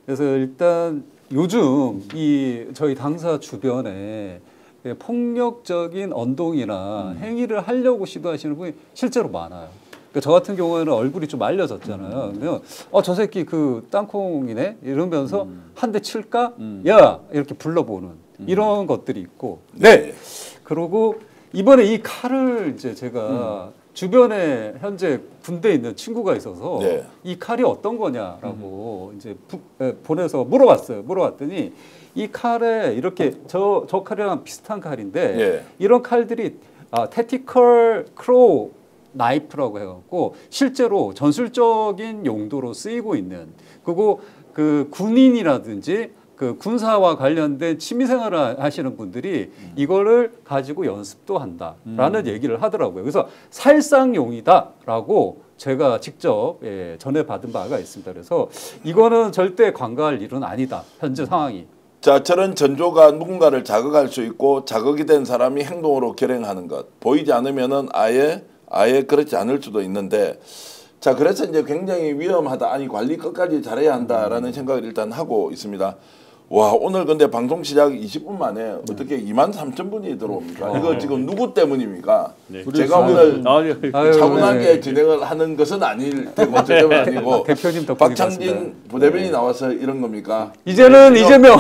[SPEAKER 2] 그래서 일단 요즘 이 저희 당사 주변에 폭력적인 언동이나 행위를 하려고 시도하시는 분이 실제로 많아요. 그러니까 저 같은 경우에는 얼굴이 좀 알려졌잖아요. 그러면 저 새끼 그 땅콩이네 이러면서 한 대 칠까? 야 이렇게 불러보는 이런 것들이 있고. 네. 그리고 이번에 이 칼을 이제 제가 주변에 현재 군대에 있는 친구가 있어서
[SPEAKER 1] 네.
[SPEAKER 2] 이 칼이 어떤 거냐라고 이제 보내서 물어봤어요. 물어봤더니 이 칼에 이렇게 저 칼이랑 비슷한 칼인데
[SPEAKER 1] 예.
[SPEAKER 2] 이런 칼들이 태티컬 크로우 나이프라고 해갖고 실제로 전술적인 용도로 쓰이고 있는, 그리고 그 군인이라든지 그 군사와 관련된 취미생활을 하시는 분들이 이거를 가지고 연습도 한다라는 얘기를 하더라고요. 그래서 살상용이다라고 제가 직접 전해받은 바가 있습니다. 그래서 이거는 절대 관가할 일은 아니다. 현재 상황이.
[SPEAKER 1] 자, 저런 전조가 누군가를 자극할 수 있고 자극이 된 사람이 행동으로 결행하는 것. 보이지 않으면은 아예 그렇지 않을 수도 있는데 자, 그래서 이제 굉장히 위험하다. 아니, 관리 끝까지 잘해야 한다라는 생각을 일단 하고 있습니다. 와, 오늘 근데 방송 시작 20분 만에 어떻게 23,000분이 들어옵니까? 이거 지금 누구 때문입니까?
[SPEAKER 4] 네.
[SPEAKER 1] 제가 오늘
[SPEAKER 2] 아유,
[SPEAKER 1] 차분하게
[SPEAKER 2] 네.
[SPEAKER 1] 진행을 하는 것은 아닐 테고 저 때문 아니고
[SPEAKER 2] 대표님 덕분에
[SPEAKER 1] 박창진
[SPEAKER 2] 그렇습니다.
[SPEAKER 1] 부대변이 나와서 이런 겁니까?
[SPEAKER 2] 이제는 이재명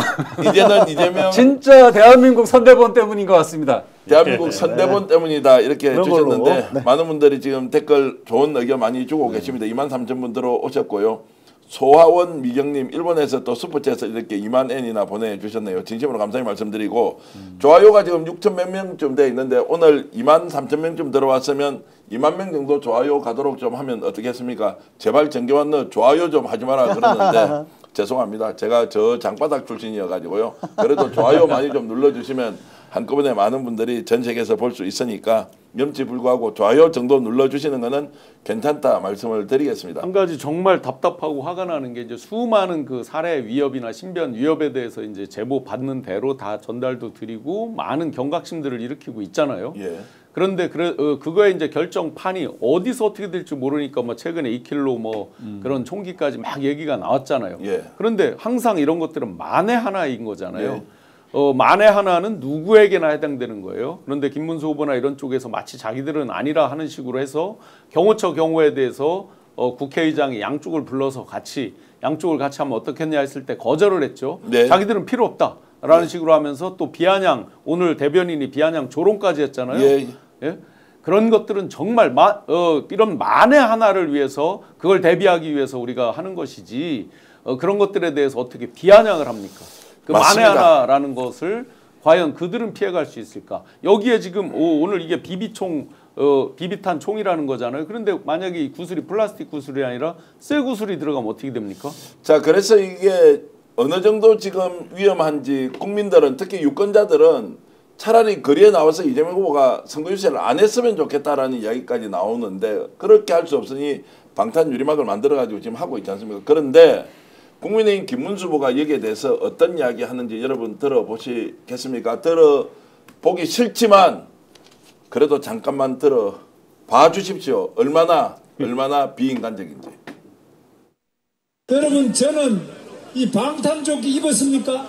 [SPEAKER 1] 이제는 이재명
[SPEAKER 2] 진짜 대한민국 선대본 때문인 것 같습니다.
[SPEAKER 1] 대한민국 선대본 때문이다 이렇게
[SPEAKER 3] 그런
[SPEAKER 1] 주셨는데
[SPEAKER 3] 걸로.
[SPEAKER 1] 많은 분들이 지금 댓글 좋은 의견 많이 주고 계십니다. 23,000분 들어오셨고요. 소하원 미경님 일본에서 또 슈퍼챗에서 이렇게 2만 엔이나 보내주셨네요. 진심으로 감사히 말씀드리고 좋아요가 지금 6천 몇 명쯤 돼 있는데 오늘 23,000명쯤 들어왔으면 2만 명 정도 좋아요 가도록 좀 하면 어떻겠습니까? 제발 정경환 너 좋아요 좀 하지 마라 그러는데 죄송합니다. 제가 저 장바닥 출신이어가지고요. 그래도 좋아요 많이 좀 눌러주시면 한꺼번에 많은 분들이 전 세계에서 볼 수 있으니까 염치불구하고 좋아요 정도 눌러주시는 거는 괜찮다 말씀을 드리겠습니다.
[SPEAKER 4] 한 가지 정말 답답하고 화가 나는 게 이제 수많은 그 살해 위협이나 신변 위협에 대해서 이제 제보 받는 대로 다 전달도 드리고 많은 경각심들을 일으키고 있잖아요.
[SPEAKER 1] 예.
[SPEAKER 4] 그런데 그거의 이제 결정판이 어디서 어떻게 될지 모르니까 뭐 최근에 2킬로 뭐 그런 총기까지 막 얘기가 나왔잖아요.
[SPEAKER 1] 예.
[SPEAKER 4] 그런데 항상 이런 것들은 만에 하나인 거잖아요.
[SPEAKER 1] 예.
[SPEAKER 4] 만에 하나는 누구에게나 해당되는 거예요. 그런데 김문수 후보나 이런 쪽에서 마치 자기들은 아니라 하는 식으로 해서 경호처 경우에 대해서 국회의장이 양쪽을 불러서 양쪽을 같이 하면 어떻겠냐 했을 때 거절을 했죠.
[SPEAKER 1] 네.
[SPEAKER 4] 자기들은 필요 없다라는 식으로 하면서 또 비아냥 오늘 대변인이 비아냥 조롱까지 했잖아요.
[SPEAKER 1] 예.
[SPEAKER 4] 예? 그런 것들은 정말 이런 만에 하나를 위해서 그걸 대비하기 위해서 우리가 하는 것이지 그런 것들에 대해서 어떻게 비아냥을 합니까? 그 만에
[SPEAKER 1] 맞습니다.
[SPEAKER 4] 하나라는 것을 과연 그들은 피해갈 수 있을까? 여기에 지금 오늘 이게 비비탄 총이라는 거잖아요. 그런데 만약에 이 구슬이 플라스틱 구슬이 아니라 쇠 구슬이 들어가면 어떻게 됩니까?
[SPEAKER 1] 자, 그래서 이게 어느 정도 지금 위험한지 국민들은 특히 유권자들은 차라리 거리에 나와서 이재명 후보가 선거 유세를 안 했으면 좋겠다라는 이야기까지 나오는데 그렇게 할 수 없으니 방탄 유리막을 만들어가지고 지금 하고 있지 않습니까? 그런데 국민의힘 김문수 후보가 여기에 대해서 어떤 이야기 하는지 여러분 들어보시겠습니까? 들어보기 싫지만 그래도 잠깐만 들어봐 주십시오. 얼마나 비인간적인지.
[SPEAKER 5] 여러분, 저는 이 방탄조끼 입었습니까?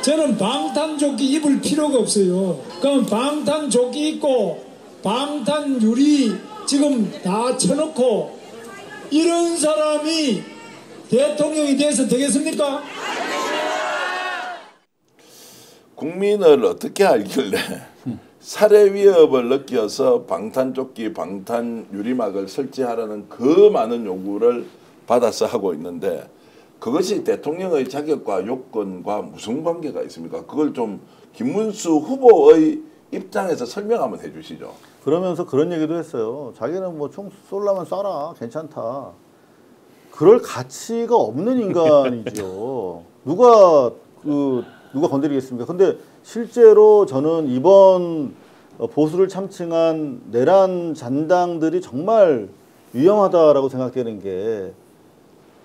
[SPEAKER 5] 저는 방탄조끼 입을 필요가 없어요. 그럼 방탄조끼 입고 방탄유리 지금 다 쳐놓고 이런 사람이 대통령이 돼서 되겠습니까?
[SPEAKER 1] 국민을 어떻게 알길래 살해 위협을 느껴서 방탄조끼, 방탄유리막을 설치하라는 그 많은 요구를 받아서 하고 있는데 그것이 대통령의 자격과 요건과 무슨 관계가 있습니까? 그걸 좀 김문수 후보의 입장에서 설명 한번 해주시죠.
[SPEAKER 3] 그러면서 그런 얘기도 했어요. 자기는 뭐 총 쏠라면 쏴라. 괜찮다. 그럴 가치가 없는 인간이죠. 누가 건드리겠습니까? 근데 실제로 저는 이번 보수를 참칭한 내란 잔당들이 정말 위험하다라고 생각되는 게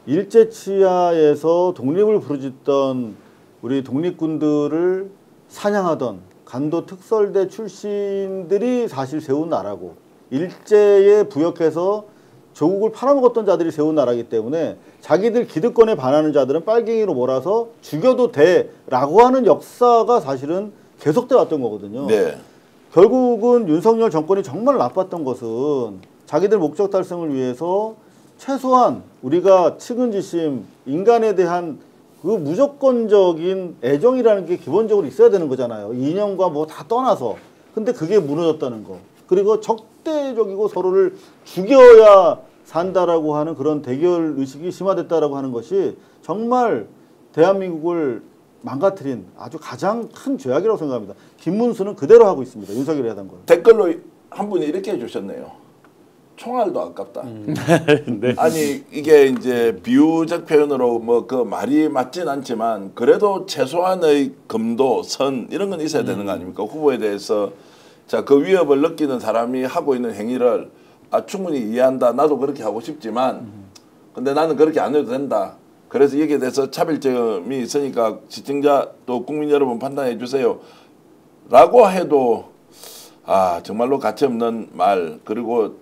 [SPEAKER 3] 일제치하에서 독립을 부르짖던 우리 독립군들을 사냥하던 간도 특설대 출신들이 사실 세운 나라고 일제에 부역해서 조국을 팔아먹었던 자들이 세운 나라이기 때문에 자기들 기득권에 반하는 자들은 빨갱이로 몰아서 죽여도 돼라고 하는 역사가 사실은 계속돼 왔던 거거든요.
[SPEAKER 1] 네.
[SPEAKER 3] 결국은 윤석열 정권이 정말 나빴던 것은 자기들 목적 달성을 위해서 최소한 우리가 측은지심, 인간에 대한 그 무조건적인 애정이라는 게 기본적으로 있어야 되는 거잖아요. 이념과 뭐 다 떠나서. 근데 그게 무너졌다는 거. 그리고 적대적이고 서로를 죽여야 산다라고 하는 그런 대결 의식이 심화됐다라고 하는 것이 정말 대한민국을 망가뜨린 아주 가장 큰 죄악이라고 생각합니다. 김문수는 그대로 하고 있습니다. 윤석열이 하던 걸.
[SPEAKER 1] 댓글로 한 분이 이렇게 해주셨네요. 총알도 아깝다.
[SPEAKER 4] 네.
[SPEAKER 1] 아니 이게 이제 비유적 표현으로 뭐 그 말이 맞진 않지만 그래도 최소한의 금도 선 이런 건 있어야 되는 거 아닙니까? 후보에 대해서 자 그 위협을 느끼는 사람이 하고 있는 행위를 충분히 이해한다. 나도 그렇게 하고 싶지만 근데 나는 그렇게 안 해도 된다. 그래서 여기에 대해서 차별점이 있으니까 시청자 또 국민 여러분 판단해 주세요. 라고 해도 정말로 가치 없는 말. 그리고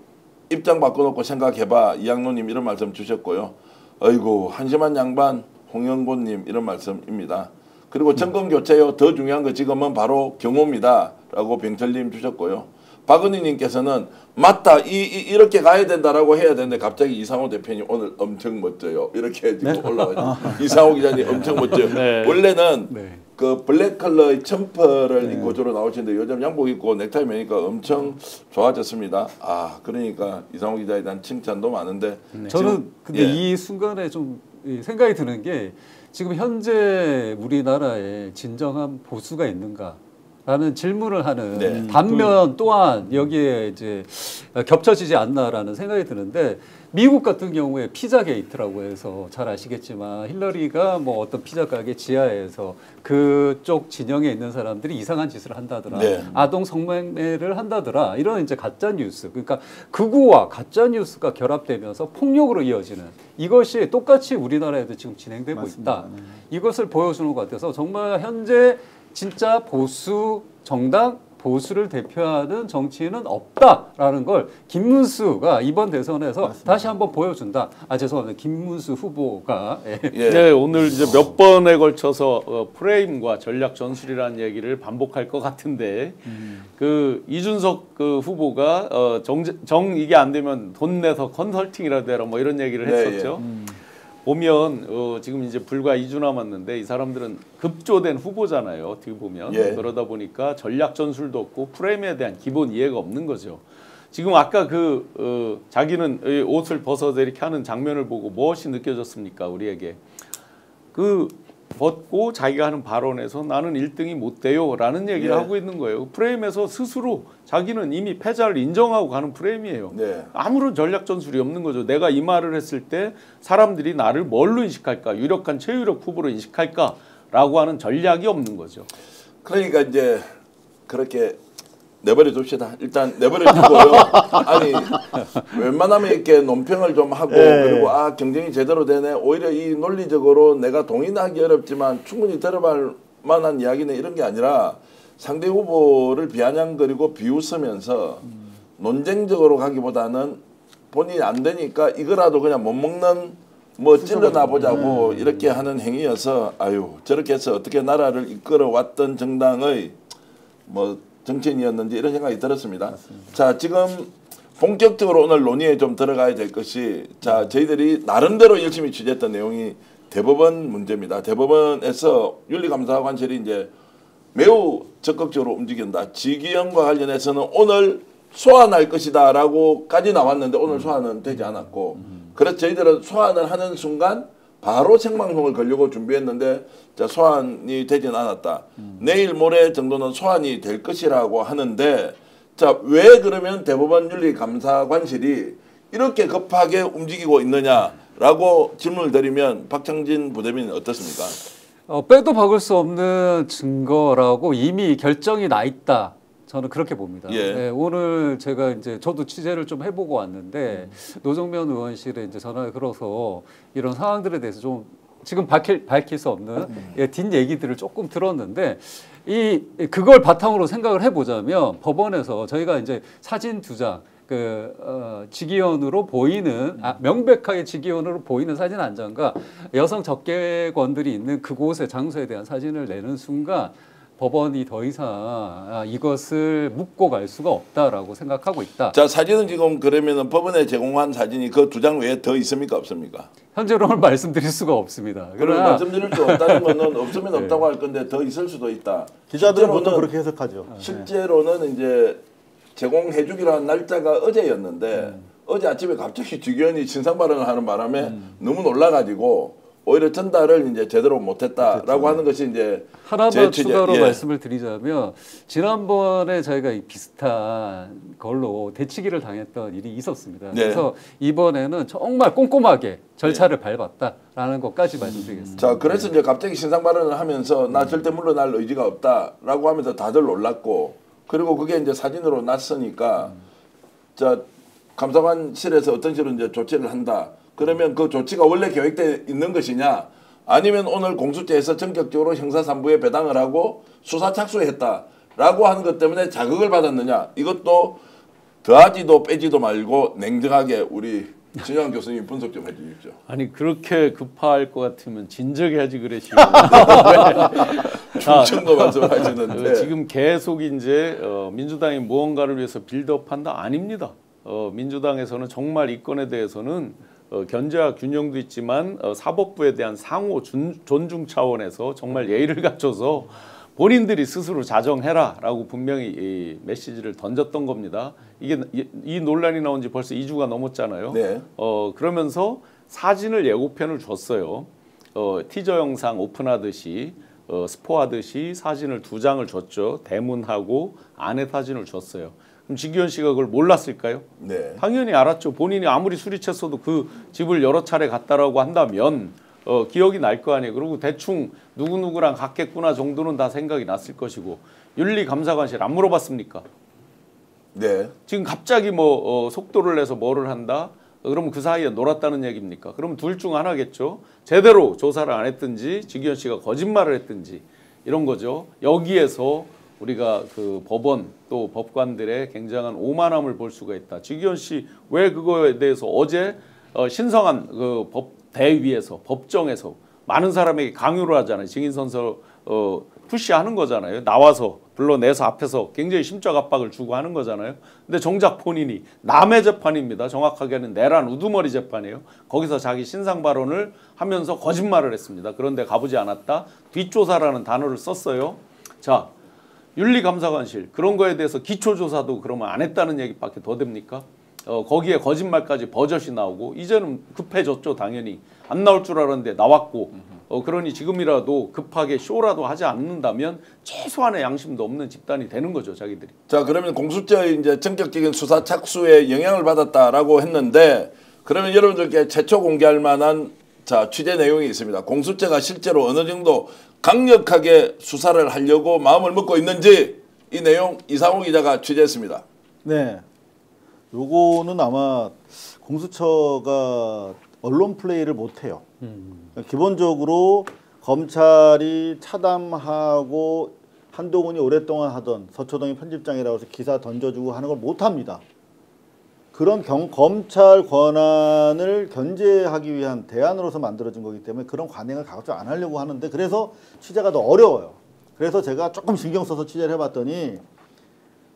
[SPEAKER 1] 입장 바꿔놓고 생각해봐. 이양로님 이런 말씀 주셨고요. 어이구 한심한 양반 홍영곤님 이런 말씀입니다. 그리고 정권 교체요. 더 중요한 거 지금은 바로 경호입니다. 라고 병철님 주셨고요. 박은희님께서는 맞다 이렇게 가야 된다라고 해야 되는데 갑자기 이상호 대표님 오늘 엄청 멋져요. 이렇게 지금 올라가죠. 이상호 기자님 엄청 멋져요.
[SPEAKER 4] 네.
[SPEAKER 1] 원래는
[SPEAKER 2] 네.
[SPEAKER 1] 그 블랙 컬러의 점퍼를 입고 주로 나오시는데 요즘 양복 입고 넥타이 매니까 엄청 좋아졌습니다. 그러니까 이상호 기자에 대한 칭찬도 많은데
[SPEAKER 2] 저는 근데 이 순간에 좀 생각이 드는 게 지금 현재 우리나라에 진정한 보수가 있는가? 라는 질문을 하는 반면 또한 여기에 이제 겹쳐지지 않나라는 생각이 드는데 미국 같은 경우에 피자 게이트라고 해서 잘 아시겠지만 힐러리가 뭐 어떤 피자 가게 지하에서 그쪽 진영에 있는 사람들이 이상한 짓을 한다더라. 아동 성매매를 한다더라. 이런 이제 가짜 뉴스. 그러니까 극우와 가짜 뉴스가 결합되면서 폭력으로 이어지는 이것이 똑같이 우리나라에도 지금 진행되고 있다. 이것을 보여주는 것 같아서 정말 현재 진짜 보수 정당 보수를 대표하는 정치인은 없다라는 걸 김문수가 이번 대선에서 맞습니다. 다시 한번 보여준다. 죄송합니다. 김문수 후보가
[SPEAKER 4] 네, 오늘 이제 몇 번에 걸쳐서 프레임과 전략 전술이라는 얘기를 반복할 것 같은데 그 이준석 그 후보가 이게 안 되면 돈 내서 컨설팅이라도 해라 뭐 이런 얘기를 했었죠. 보면 지금 이제 불과 2주 남았는데 이 사람들은 급조된 후보잖아요. 어떻게 보면 그러다 보니까 전략 전술도 없고 프레임에 대한 기본 이해가 없는 거죠. 지금 아까 자기는 옷을 벗어서 이렇게 하는 장면을 보고 무엇이 느껴졌습니까? 우리에게 벗고 자기가 하는 발언에서 나는 1등이 못 돼요 라는 얘기를 하고 있는 거예요. 프레임에서 스스로 자기는 이미 패자를 인정하고 가는 프레임이에요. 아무런 전략 전술이 없는 거죠. 내가 이 말을 했을 때 사람들이 나를 뭘로 인식할까? 유력한 최유력 후보로 인식할까? 라고 하는 전략이 없는 거죠.
[SPEAKER 1] 그러니까 이제 그렇게 내버려 둡시다. 일단 내버려 두고요. 아니 웬만하면 이렇게 논평을 좀 하고 그리고 경쟁이 제대로 되네. 오히려 이 논리적으로 내가 동의하기 어렵지만 충분히 들어볼 만한 이야기는 이런 게 아니라 상대 후보를 비아냥거리고 비웃으면서 논쟁적으로 가기보다는 본인이 안 되니까 이거라도 그냥 못 먹는 뭐 찔러나 보자고 이렇게 하는 행위여서 저렇게 해서 어떻게 나라를 이끌어왔던 정당의 뭐 정치인이었는지 이런 생각이 들었습니다. 맞습니다. 자, 지금 본격적으로 오늘 논의에 좀 들어가야 될 것이 저희들이 나름대로 열심히 취재했던 내용이 대법원 문제입니다. 대법원에서 윤리감사관실이 이제 매우 적극적으로 움직인다. 지기현과 관련해서는 오늘 소환할 것이다라고까지 나왔는데 오늘 소환은 되지 않았고 그래서 저희들은 소환을 하는 순간 바로 생방송을 걸려고 준비했는데 소환이 되진 않았다. 내일 모레 정도는 소환이 될 것이라고 하는데 왜 그러면 대법원 윤리감사관실이 이렇게 급하게 움직이고 있느냐라고 질문을 드리면 박창진 부대변인 어떻습니까?
[SPEAKER 2] 빼도 박을 수 없는 증거라고 이미 결정이 나 있다. 저는 그렇게 봅니다. 오늘 제가 이제 저도 취재를 좀 해보고 왔는데 노정면 의원실에 이제 전화를 걸어서 이런 상황들에 대해서 좀 지금 밝힐 수 없는 뒷 얘기들을 조금 들었는데 그걸 바탕으로 생각을 해보자면 법원에서 저희가 이제 사진 2장 직위원으로 보이는 명백하게 직위원으로 보이는 사진 한 장과 여성 적개권들이 있는 그곳의 장소에 대한 사진을 내는 순간 법원이 더 이상 이것을 묻고 갈 수가 없다라고 생각하고 있다.
[SPEAKER 1] 자, 사진은 지금 그러면은 법원에 제공한 사진이 그 2장 외에 더 있습니까? 없습니까?
[SPEAKER 2] 현재로는 말씀드릴 수가 없습니다.
[SPEAKER 1] 그러나 말씀드릴 수 없다는 거는 없으면 없다고 할 건데 더 있을 수도 있다.
[SPEAKER 3] 기자들은 보통 그렇게 해석하죠.
[SPEAKER 1] 실제로는 이제 제공해 주기로 한 날짜가 어제였는데 어제 아침에 갑자기 주기현이 진상 발언을 하는 바람에 너무 놀라가지고 오히려 전달을 이제 제대로 못했다라고 하는 것이 이제
[SPEAKER 2] 하나만 추가로 말씀을 드리자면 지난번에 저희가 비슷한 걸로 대치기를 당했던 일이 있었습니다. 그래서 이번에는 정말 꼼꼼하게 절차를 밟았다라는 것까지 말씀드리겠습니다.
[SPEAKER 1] 자, 그래서 이제 갑자기 신상 발언을 하면서 나 절대 물러날 의지가 없다라고 하면서 다들 놀랐고 그리고 그게 이제 사진으로 났으니까 자 감사관실에서 어떤 식으로 이제 조치를 한다. 그러면 그 조치가 원래 계획돼 있는 것이냐 아니면 오늘 공수처에서 전격적으로 형사 3부에 배당을 하고 수사 착수했다라고 하는 것 때문에 자극을 받았느냐 이것도 더하지도 빼지도 말고 냉정하게 우리 진영환 교수님 분석 좀 해주십시오.
[SPEAKER 4] 아니 그렇게 급할 것 같으면 진작에 하지 그러시고
[SPEAKER 1] 충청도 말씀하시는데
[SPEAKER 4] 지금 계속 이제 민주당이 무언가를 위해서 빌드업한다 아닙니다. 민주당에서는 정말 이 건에 대해서는 견제와 균형도 있지만 사법부에 대한 상호 존중 차원에서 정말 예의를 갖춰서 본인들이 스스로 자정해라라고 분명히 이 메시지를 던졌던 겁니다. 이게 이 논란이 나온 지 벌써 2주가 넘었잖아요.
[SPEAKER 1] 네.
[SPEAKER 4] 그러면서 사진을 예고편을 줬어요. 티저 영상 오픈하듯이 스포하듯이 사진을 2장을 줬죠. 대문하고 안에 사진을 줬어요. 그럼 지기현 씨가 그걸 몰랐을까요?
[SPEAKER 1] 네.
[SPEAKER 4] 당연히 알았죠. 본인이 아무리 수리챘어도 그 집을 여러 차례 갔다라고 한다면 기억이 날 거 아니에요. 그리고 대충 누구누구랑 갔겠구나 정도는 다 생각이 났을 것이고 윤리감사관실 안 물어봤습니까?
[SPEAKER 1] 네.
[SPEAKER 4] 지금 갑자기 뭐 속도를 내서 뭐를 한다? 그러면 그 사이에 놀았다는 얘기입니까? 그럼 둘 중 하나겠죠. 제대로 조사를 안 했든지 지기현 씨가 거짓말을 했든지 이런 거죠. 여기에서 우리가 그 법원 또 법관들의 굉장한 오만함을 볼 수가 있다. 지기현 씨 왜 그거에 대해서 어제 신성한 그 법대위에서 법정에서 많은 사람에게 강요를 하잖아요. 증인선서 푸시하는 거잖아요. 나와서 불러내서 앞에서 굉장히 심적 압박을 주고 하는 거잖아요. 근데 정작 본인이 남의 재판입니다. 정확하게는 내란 우두머리 재판이에요. 거기서 자기 신상 발언을 하면서 거짓말을 했습니다. 그런데 가보지 않았다. 뒷조사라는 단어를 썼어요. 자, 윤리감사관실 그런 거에 대해서 기초조사도 그러면 안 했다는 얘기밖에 더 됩니까? 거기에 거짓말까지 버젓이 나오고 이제는 급해졌죠. 당연히 안 나올 줄 알았는데 나왔고 그러니 지금이라도 급하게 쇼라도 하지 않는다면 최소한의 양심도 없는 집단이 되는 거죠. 자기들이.
[SPEAKER 1] 자 그러면 공수처의 이제 전격적인 수사 착수에 영향을 받았다라고 했는데 그러면 여러분들께 최초 공개할 만한 자 취재 내용이 있습니다. 공수처가 실제로 어느 정도 강력하게 수사를 하려고 마음을 먹고 있는지 이 내용 이상호 기자가 취재했습니다.
[SPEAKER 3] 네. 요거는 아마 공수처가 언론 플레이를 못해요. 기본적으로 검찰이 차담하고 한동훈이 오랫동안 하던 서초동의 편집장이라고 해서 기사 던져주고 하는 걸 못합니다. 그런 검찰 권한을 견제하기 위한 대안으로서 만들어진 거기 때문에 그런 관행을 가급적 안 하려고 하는데 그래서 취재가 더 어려워요. 그래서 제가 조금 신경 써서 취재를 해봤더니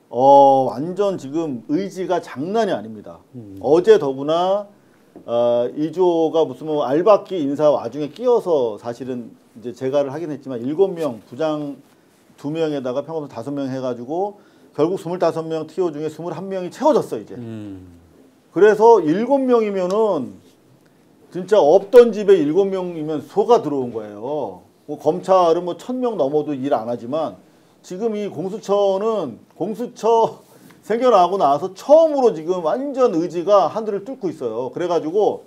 [SPEAKER 3] 완전 지금 의지가 장난이 아닙니다. 어제 더구나 이조가 무슨 뭐 알박기 인사 와중에 끼어서 사실은 이제 재가를 하긴 했지만 7명 부장 2명에다가 평범 5명 해가지고 결국 25명 TO 중에 21명이 채워졌어 이제. 그래서 7명이면은 진짜 없던 집에 7명이면 소가 들어온 거예요. 뭐 검찰은 뭐 1000명 넘어도 일 안 하지만 지금 이 공수처는 공수처 생겨나고 나서 처음으로 지금 완전 의지가 하늘을 뚫고 있어요. 그래가지고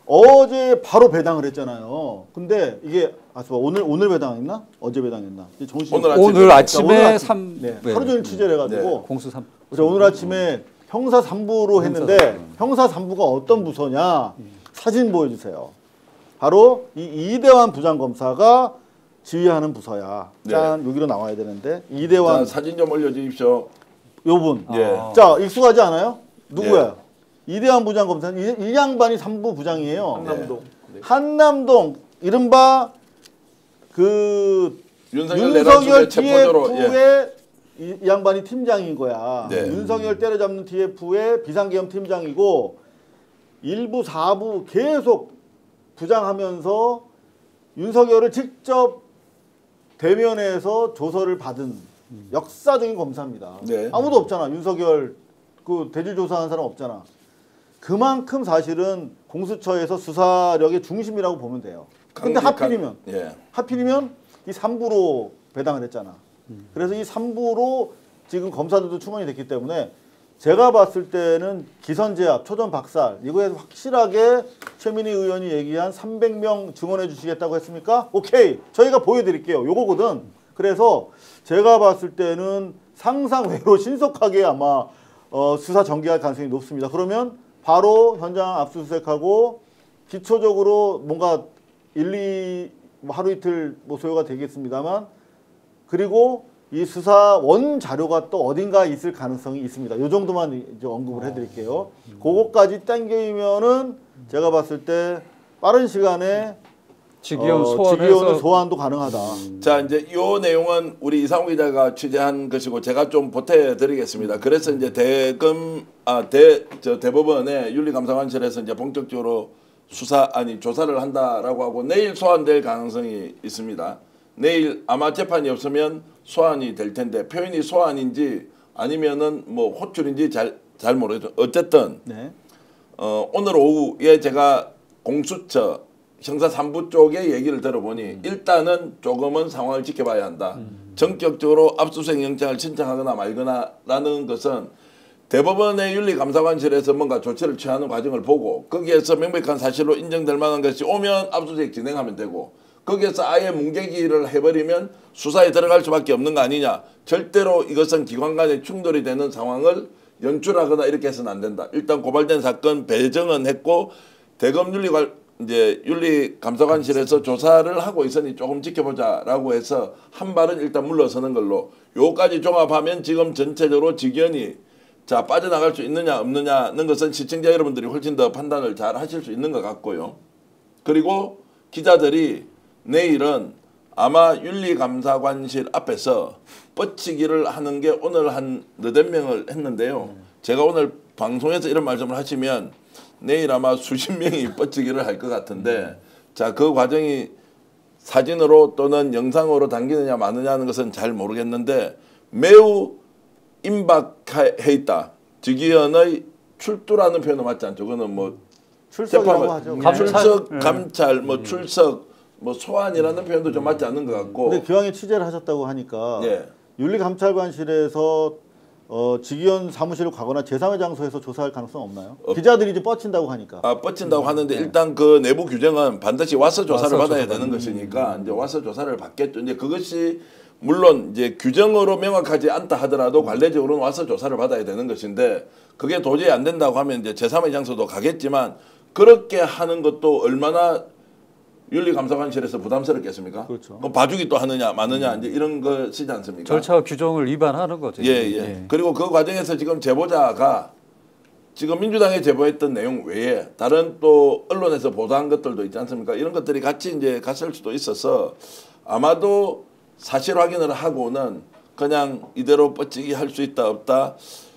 [SPEAKER 3] 어제 바로 배당을 했잖아요. 근데 이게 오늘 배당했나? 어제 배당했나?
[SPEAKER 2] 오늘 아침에 3
[SPEAKER 3] 네, 하루 종일 취재를 해가지고
[SPEAKER 2] 네, 공수 3
[SPEAKER 3] 오늘 아침에 형사 3부로 했는데 형사 3부가 어떤 부서냐? 사진 보여주세요. 바로 이 이대환 부장검사가 지휘하는 부서야. 짠, 여기로 나와야 되는데 이대환
[SPEAKER 1] 사진 좀 올려주십시오.
[SPEAKER 3] 요분.
[SPEAKER 1] 예.
[SPEAKER 3] 자, 익숙하지 않아요? 누구야? 예. 이대환 부장검사는 이 양반이 3부 부장이에요.
[SPEAKER 4] 한남동.
[SPEAKER 3] 네. 한남동 이른바 그
[SPEAKER 1] 윤석열
[SPEAKER 3] TF의 이 양반이 팀장인 거야.
[SPEAKER 1] 네.
[SPEAKER 3] 윤석열 때려잡는 TF의 비상계엄 팀장이고 1부, 4부 계속 부장하면서 윤석열을 직접 대면해서 조서를 받은 역사적인 검사입니다.
[SPEAKER 1] 네.
[SPEAKER 3] 아무도 없잖아. 윤석열 그 대질 조사한 사람 없잖아. 그만큼 사실은 공수처에서 수사력의 중심이라고 보면 돼요. 근데 하필이면 이 3부로 배당을 했잖아. 그래서 이 3부로 지금 검사들도 충원이 됐기 때문에 제가 봤을 때는 기선제압, 초전 박살 이거에 확실하게 최민희 의원이 얘기한 300명 증언해 주시겠다고 했습니까? 오케이, 저희가 보여드릴게요. 요거거든. 그래서 제가 봤을 때는 상상외로 신속하게 아마 수사 전개할 가능성이 높습니다. 그러면 바로 현장 압수수색하고 기초적으로 뭔가 1, 2 뭐 하루 이틀 뭐 소요가 되겠습니다만 그리고 이 수사 원 자료가 또 어딘가 있을 가능성이 있습니다. 이 정도만 이제 언급을 해드릴게요. 그거까지 땡기면은 제가 봤을 때 빠른 시간에
[SPEAKER 2] 직위원
[SPEAKER 3] 직위원의 소환도 가능하다.
[SPEAKER 1] 자, 이제 이 내용은 우리 이상우 기자가 취재한 것이고 제가 좀 보태드리겠습니다. 그래서 이제 대법원의 윤리감사관실에서 이제 본격적으로 조사를 한다라고 하고 내일 소환될 가능성이 있습니다. 내일 아마 재판이 없으면 소환이 될 텐데 표현이 소환인지 아니면은 뭐 호출인지 잘 모르겠죠. 어쨌든
[SPEAKER 3] 네.
[SPEAKER 1] 오늘 오후에 제가 공수처 형사 3부 쪽의 얘기를 들어보니 일단은 조금은 상황을 지켜봐야 한다. 전격적으로 압수수색 영장을 신청하거나 말거나라는 것은 대법원의 윤리감사관실에서 뭔가 조치를 취하는 과정을 보고 거기에서 명백한 사실로 인정될 만한 것이 오면 압수수색 진행하면 되고 거기에서 아예 뭉개기를 해버리면 수사에 들어갈 수밖에 없는 거 아니냐. 절대로 이것은 기관 간의 충돌이 되는 상황을 연출하거나 이렇게 해서는 안 된다. 일단 고발된 사건 배정은 했고 대검 윤리감사관실에서 조사를 하고 있으니 조금 지켜보자라고 해서 한 발은 일단 물러서는 걸로 요까지 종합하면 지금 전체적으로 직위원이 자 빠져나갈 수 있느냐 없느냐는 것은 시청자 여러분들이 훨씬 더 판단을 잘 하실 수 있는 것 같고요. 그리고 기자들이 내일은 아마 윤리감사관실 앞에서 뻗치기를 하는 게 오늘 한 너댓 명을 했는데요. 제가 오늘 방송에서 이런 말씀을 하시면 내일 아마 수십 명이 뻗치기를 할 것 같은데 자, 그 과정이 사진으로 또는 영상으로 담기느냐 마느냐는 것은 잘 모르겠는데 매우 임박해 있다. 직위원의 출두라는 표현은 맞지 않죠. 그거는 뭐
[SPEAKER 3] 출석이라고 하죠.
[SPEAKER 1] 출석, 감찰, 뭐 출석, 뭐 소환이라는 표현도 좀 맞지 않는 것 같고.
[SPEAKER 3] 근데 기왕에 취재를 하셨다고 하니까
[SPEAKER 1] 예.
[SPEAKER 3] 윤리감찰관실에서 직위원 사무실을 가거나 제3의 장소에서 조사할 가능성 없나요? 기자들이 이제 뻗친다고 하니까.
[SPEAKER 1] 뻗친다고 하는데 일단 그 내부 규정은 반드시 와서 조사를 받아야 되는 것이니까 이제 와서 조사를 받겠죠. 이제 그것이 물론 이제 규정으로 명확하지 않다 하더라도 관례적으로는 와서 조사를 받아야 되는 것인데 그게 도저히 안 된다고 하면 이제 제3의 장소도 가겠지만 그렇게 하는 것도 얼마나 윤리감사관실에서 부담스럽겠습니까?
[SPEAKER 3] 그렇죠.
[SPEAKER 1] 그럼 봐주기 또 하느냐 마느냐 이제 이런 것이지 않습니까?
[SPEAKER 2] 절차 규정을 위반하는 거죠.
[SPEAKER 1] 예. 그리고 그 과정에서 지금 제보자가 지금 민주당에 제보했던 내용 외에 다른 또 언론에서 보도한 것들도 있지 않습니까? 이런 것들이 같이 이제 갔을 수도 있어서 아마도 사실 확인을 하고는 그냥 이대로 뻗치기 할 수 있다 없다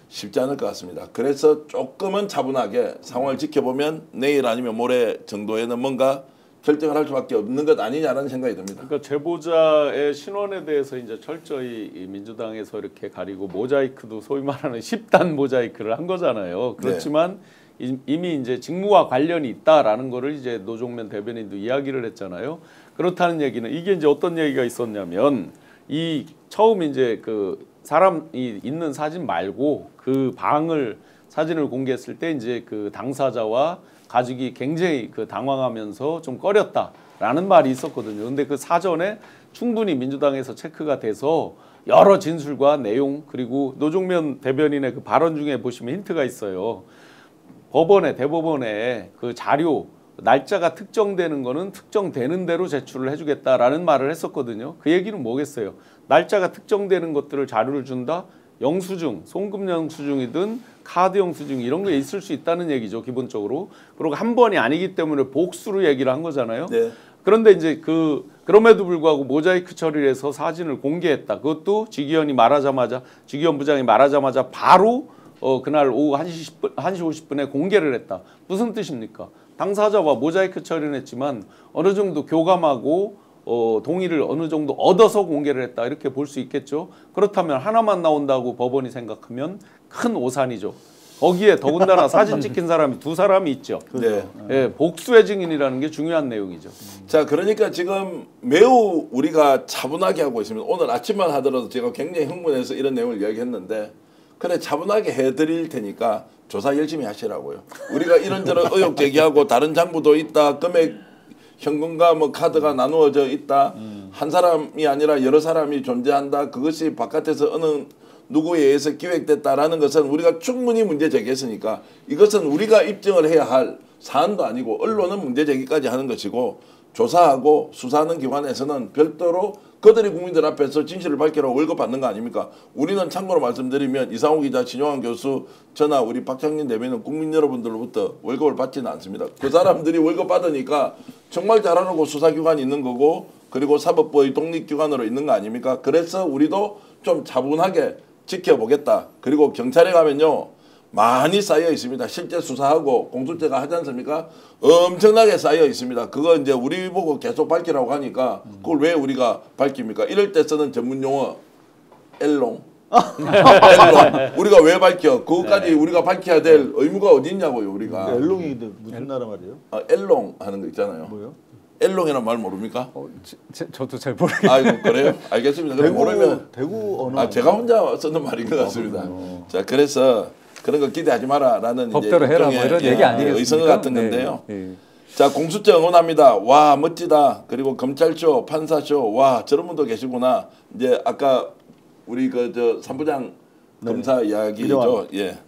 [SPEAKER 1] 쉽지 않을 것 같습니다. 그래서 조금은 차분하게 상황을 지켜보면 내일 아니면 모레 정도에는 뭔가 결정을 할 수밖에 없는 것 아니냐라는 생각이 듭니다.
[SPEAKER 4] 그러니까 제보자의 신원에 대해서 이제 철저히 민주당에서 이렇게 가리고 모자이크도 소위 말하는 10단 모자이크를 한 거잖아요. 그렇지만 이미 이제 직무와 관련이 있다라는 거를 이제 노종면 대변인도 이야기를 했잖아요. 그렇다는 얘기는 이게 이제 어떤 얘기가 있었냐면 이 처음 이제 그 사람이 있는 사진 말고 그 방을 사진을 공개했을 때 이제 그 당사자와 가족이 굉장히 그 당황하면서 좀 꺼렸다라는 말이 있었거든요. 근데 그 사전에 충분히 민주당에서 체크가 돼서 여러 진술과 내용 그리고 노종면 대변인의 그 발언 중에 보시면 힌트가 있어요. 대법원에 그 자료 날짜가 특정되는 거는 특정되는 대로 제출을 해주겠다라는 말을 했었거든요. 그 얘기는 뭐겠어요? 날짜가 특정되는 것들을 자료를 준다. 영수증, 송금 영수증이든 카드 영수증 이런 게 있을 수 있다는 얘기죠. 기본적으로. 그리고 한 번이 아니기 때문에 복수로 얘기를 한 거잖아요.
[SPEAKER 1] 네.
[SPEAKER 4] 그런데 이제 그럼에도 불구하고 모자이크 처리를 해서 사진을 공개했다. 그것도 직위원 부장이 말하자마자 바로 그날 오후 1시 50분에 공개를 했다. 무슨 뜻입니까? 당사자와 모자이크 처리는 했지만 어느 정도 교감하고 동의를 어느 정도 얻어서 공개를 했다. 이렇게 볼 수 있겠죠. 그렇다면 하나만 나온다고 법원이 생각하면 큰 오산이죠. 거기에 더군다나 사진 찍힌 사람이 2사람이 있죠.
[SPEAKER 1] 네.
[SPEAKER 4] 예, 복수의 증인이라는 게 중요한 내용이죠.
[SPEAKER 1] 자, 그러니까 지금 매우 우리가 차분하게 하고 있습니다. 오늘 아침만 하더라도 제가 굉장히 흥분해서 이런 내용을 이야기했는데 그래 차분하게 해드릴 테니까 조사 열심히 하시라고요. 우리가 이런저런 의혹 제기하고 다른 장부도 있다. 금액 현금과 뭐 카드가 나누어져 있다. 한 사람이 아니라 여러 사람이 존재한다. 그것이 바깥에서 어느 누구에 의해서 기획됐다라는 것은 우리가 충분히 문제 제기했으니까 이것은 우리가 입증을 해야 할 사안도 아니고 언론은 문제 제기까지 하는 것이고 조사하고 수사하는 기관에서는 별도로 그들이 국민들 앞에서 진실을 밝히라고 월급 받는 거 아닙니까? 우리는 참고로 말씀드리면 이상호 기자, 신용환 교수, 저나 우리 박창진 대변인은 국민 여러분들로부터 월급을 받지는 않습니다. 그 사람들이 월급 받으니까 정말 잘하라고 수사기관이 있는 거고 그리고 사법부의 독립기관으로 있는 거 아닙니까? 그래서 우리도 좀 차분하게 지켜보겠다. 그리고 경찰에 가면요. 많이 쌓여 있습니다. 실제 수사하고 공수처가 하지 않습니까? 엄청나게 쌓여 있습니다. 그거 이제 우리 보고 계속 밝히라고 하니까 그걸 왜 우리가 밝힙니까? 이럴 때 쓰는 전문 용어 엘롱. 엘롱. 우리가 왜 밝혀? 그것까지 우리가 밝혀야 될 의무가 어디 있냐고요, 우리가.
[SPEAKER 3] 엘롱이 무슨 나라 말이에요?
[SPEAKER 1] 엘롱 하는 거 있잖아요.
[SPEAKER 3] 뭐요?
[SPEAKER 1] 엘롱이란 말 모릅니까?
[SPEAKER 2] 저도 잘 모르겠어요.
[SPEAKER 1] 아이고 그래요? 알겠습니다. 그럼 모르면
[SPEAKER 3] 대구 언어.
[SPEAKER 1] 제가 혼자 쓰는 말인 것 같습니다. 자 그래서 그런 거 기대하지 마라라는
[SPEAKER 2] 법대로
[SPEAKER 1] 이제
[SPEAKER 2] 해라 뭐 이런 얘기 아니겠습니까?
[SPEAKER 1] 의성 같은
[SPEAKER 2] 네.
[SPEAKER 1] 건데요.
[SPEAKER 2] 네.
[SPEAKER 1] 자 공수처 응원합니다. 와 멋지다. 그리고 검찰쇼, 판사쇼, 와 저런 분도 계시구나. 이제 아까 우리 그 저 삼부장 검사 이야기죠. 예.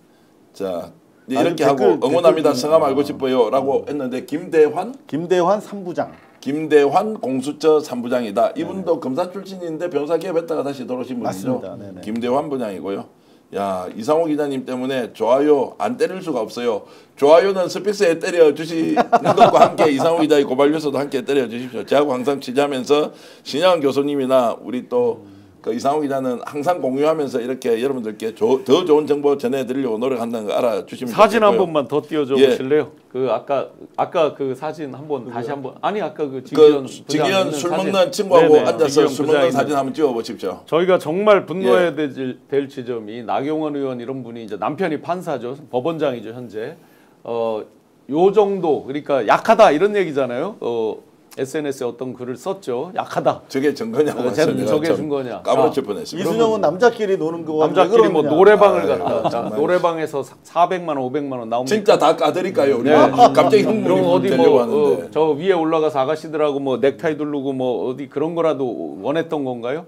[SPEAKER 1] 자 이제 이렇게 하고 응원합니다. 성함 알고 싶어요라고 했는데 김대환
[SPEAKER 3] 3부장.
[SPEAKER 1] 김대환 공수처 3부장이다. 이분도 검사 출신인데 변호사 개업했다가 다시 돌아오신 분이죠.
[SPEAKER 3] 맞습니다. 네네.
[SPEAKER 1] 김대환 부장이고요. 야 이상호 기자님 때문에 좋아요 안 때릴 수가 없어요. 좋아요는 스픽스에 때려 주시는 것과 함께 이상호 기자의 고발 뉴스도 함께 때려 주십시오. 저하고 항상 취재하면서 신양환 교수님이나 우리 또 그 이상호 기자는 항상 공유하면서 이렇게 여러분들께 더 좋은 정보 전해드리려고 노력한다는 거 알아주시면
[SPEAKER 4] 사진
[SPEAKER 1] 좋겠고요.
[SPEAKER 4] 한 번만 더 띄워줘
[SPEAKER 1] 예.
[SPEAKER 4] 보실래요? 그 아까 그 사진 한번 다시 한번 아니 아까 그
[SPEAKER 1] 그
[SPEAKER 4] 지기현
[SPEAKER 1] 지기현 술
[SPEAKER 4] 사진.
[SPEAKER 1] 먹는 친구하고
[SPEAKER 4] 네네,
[SPEAKER 1] 앉아서
[SPEAKER 4] 지기현
[SPEAKER 1] 술 먹는
[SPEAKER 4] 부장님.
[SPEAKER 1] 사진 한번 찍어 보십시오.
[SPEAKER 4] 저희가 정말 분노해야 될 지점이 나경원 의원 이런 분이 이제 남편이 판사죠, 법원장이죠 현재. 요 정도 그러니까 약하다 이런 얘기잖아요. SNS에 어떤 글을 썼죠. 약하다.
[SPEAKER 1] 저게 증거냐고 했어요.
[SPEAKER 4] 저게 증거냐.
[SPEAKER 1] 까무러칠 뻔했습니다.
[SPEAKER 3] 이수정은 남자끼리 노는 거
[SPEAKER 4] 남자끼리 뭐 노래방을
[SPEAKER 1] 아,
[SPEAKER 4] 갔다. 자,
[SPEAKER 1] 정말.
[SPEAKER 4] 노래방에서 400만 원, 500만 원 나옵니다.
[SPEAKER 1] 진짜 다 까드릴까요? 우리
[SPEAKER 4] 네.
[SPEAKER 1] 갑자기
[SPEAKER 4] 그럼
[SPEAKER 1] 흥분이
[SPEAKER 4] 어디
[SPEAKER 1] 되려고
[SPEAKER 4] 뭐
[SPEAKER 1] 하는데.
[SPEAKER 4] 저 위에 올라가서 아가씨들하고 뭐 넥타이 두르고 뭐 어디 그런 거라도 원했던 건가요?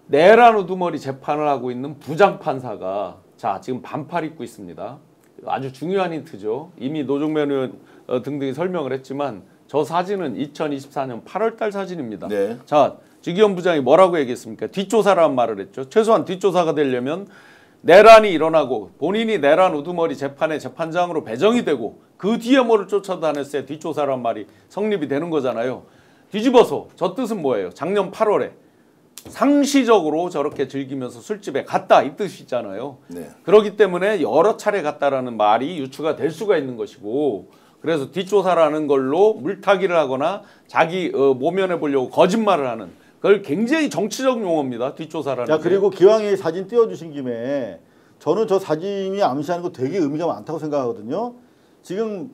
[SPEAKER 4] 내란 우두머리 재판을 하고 있는 부장 판사가 자 지금 반팔 입고 있습니다. 아주 중요한 힌트죠. 이미 노종면 의원 등등이 설명을 했지만 저 사진은 2024년 8월달 사진입니다.
[SPEAKER 1] 네.
[SPEAKER 4] 자 지기현 부장이 뭐라고 얘기했습니까? 뒷조사라는 말을 했죠. 최소한 뒷조사가 되려면 내란이 일어나고 본인이 내란 우두머리 재판의 재판장으로 배정이 되고 그 뒤에 뭐를 쫓아다녔어야 뒷조사란 말이 성립이 되는 거잖아요. 뒤집어서 저 뜻은 뭐예요? 작년 8월에 상시적으로 저렇게 즐기면서 술집에 갔다 이 뜻이잖아요.
[SPEAKER 1] 네.
[SPEAKER 4] 그렇기 때문에 여러 차례 갔다라는 말이 유추가 될 수가 있는 것이고 그래서 뒷조사라는 걸로 물타기를 하거나 자기 모면해 보려고 거짓말을 하는 그걸 굉장히 정치적 용어입니다. 뒷조사라는
[SPEAKER 3] 자
[SPEAKER 4] 게.
[SPEAKER 3] 그리고 기왕에 사진 띄워주신 김에 저는 저 사진이 암시하는 거 되게 의미가 많다고 생각하거든요. 지금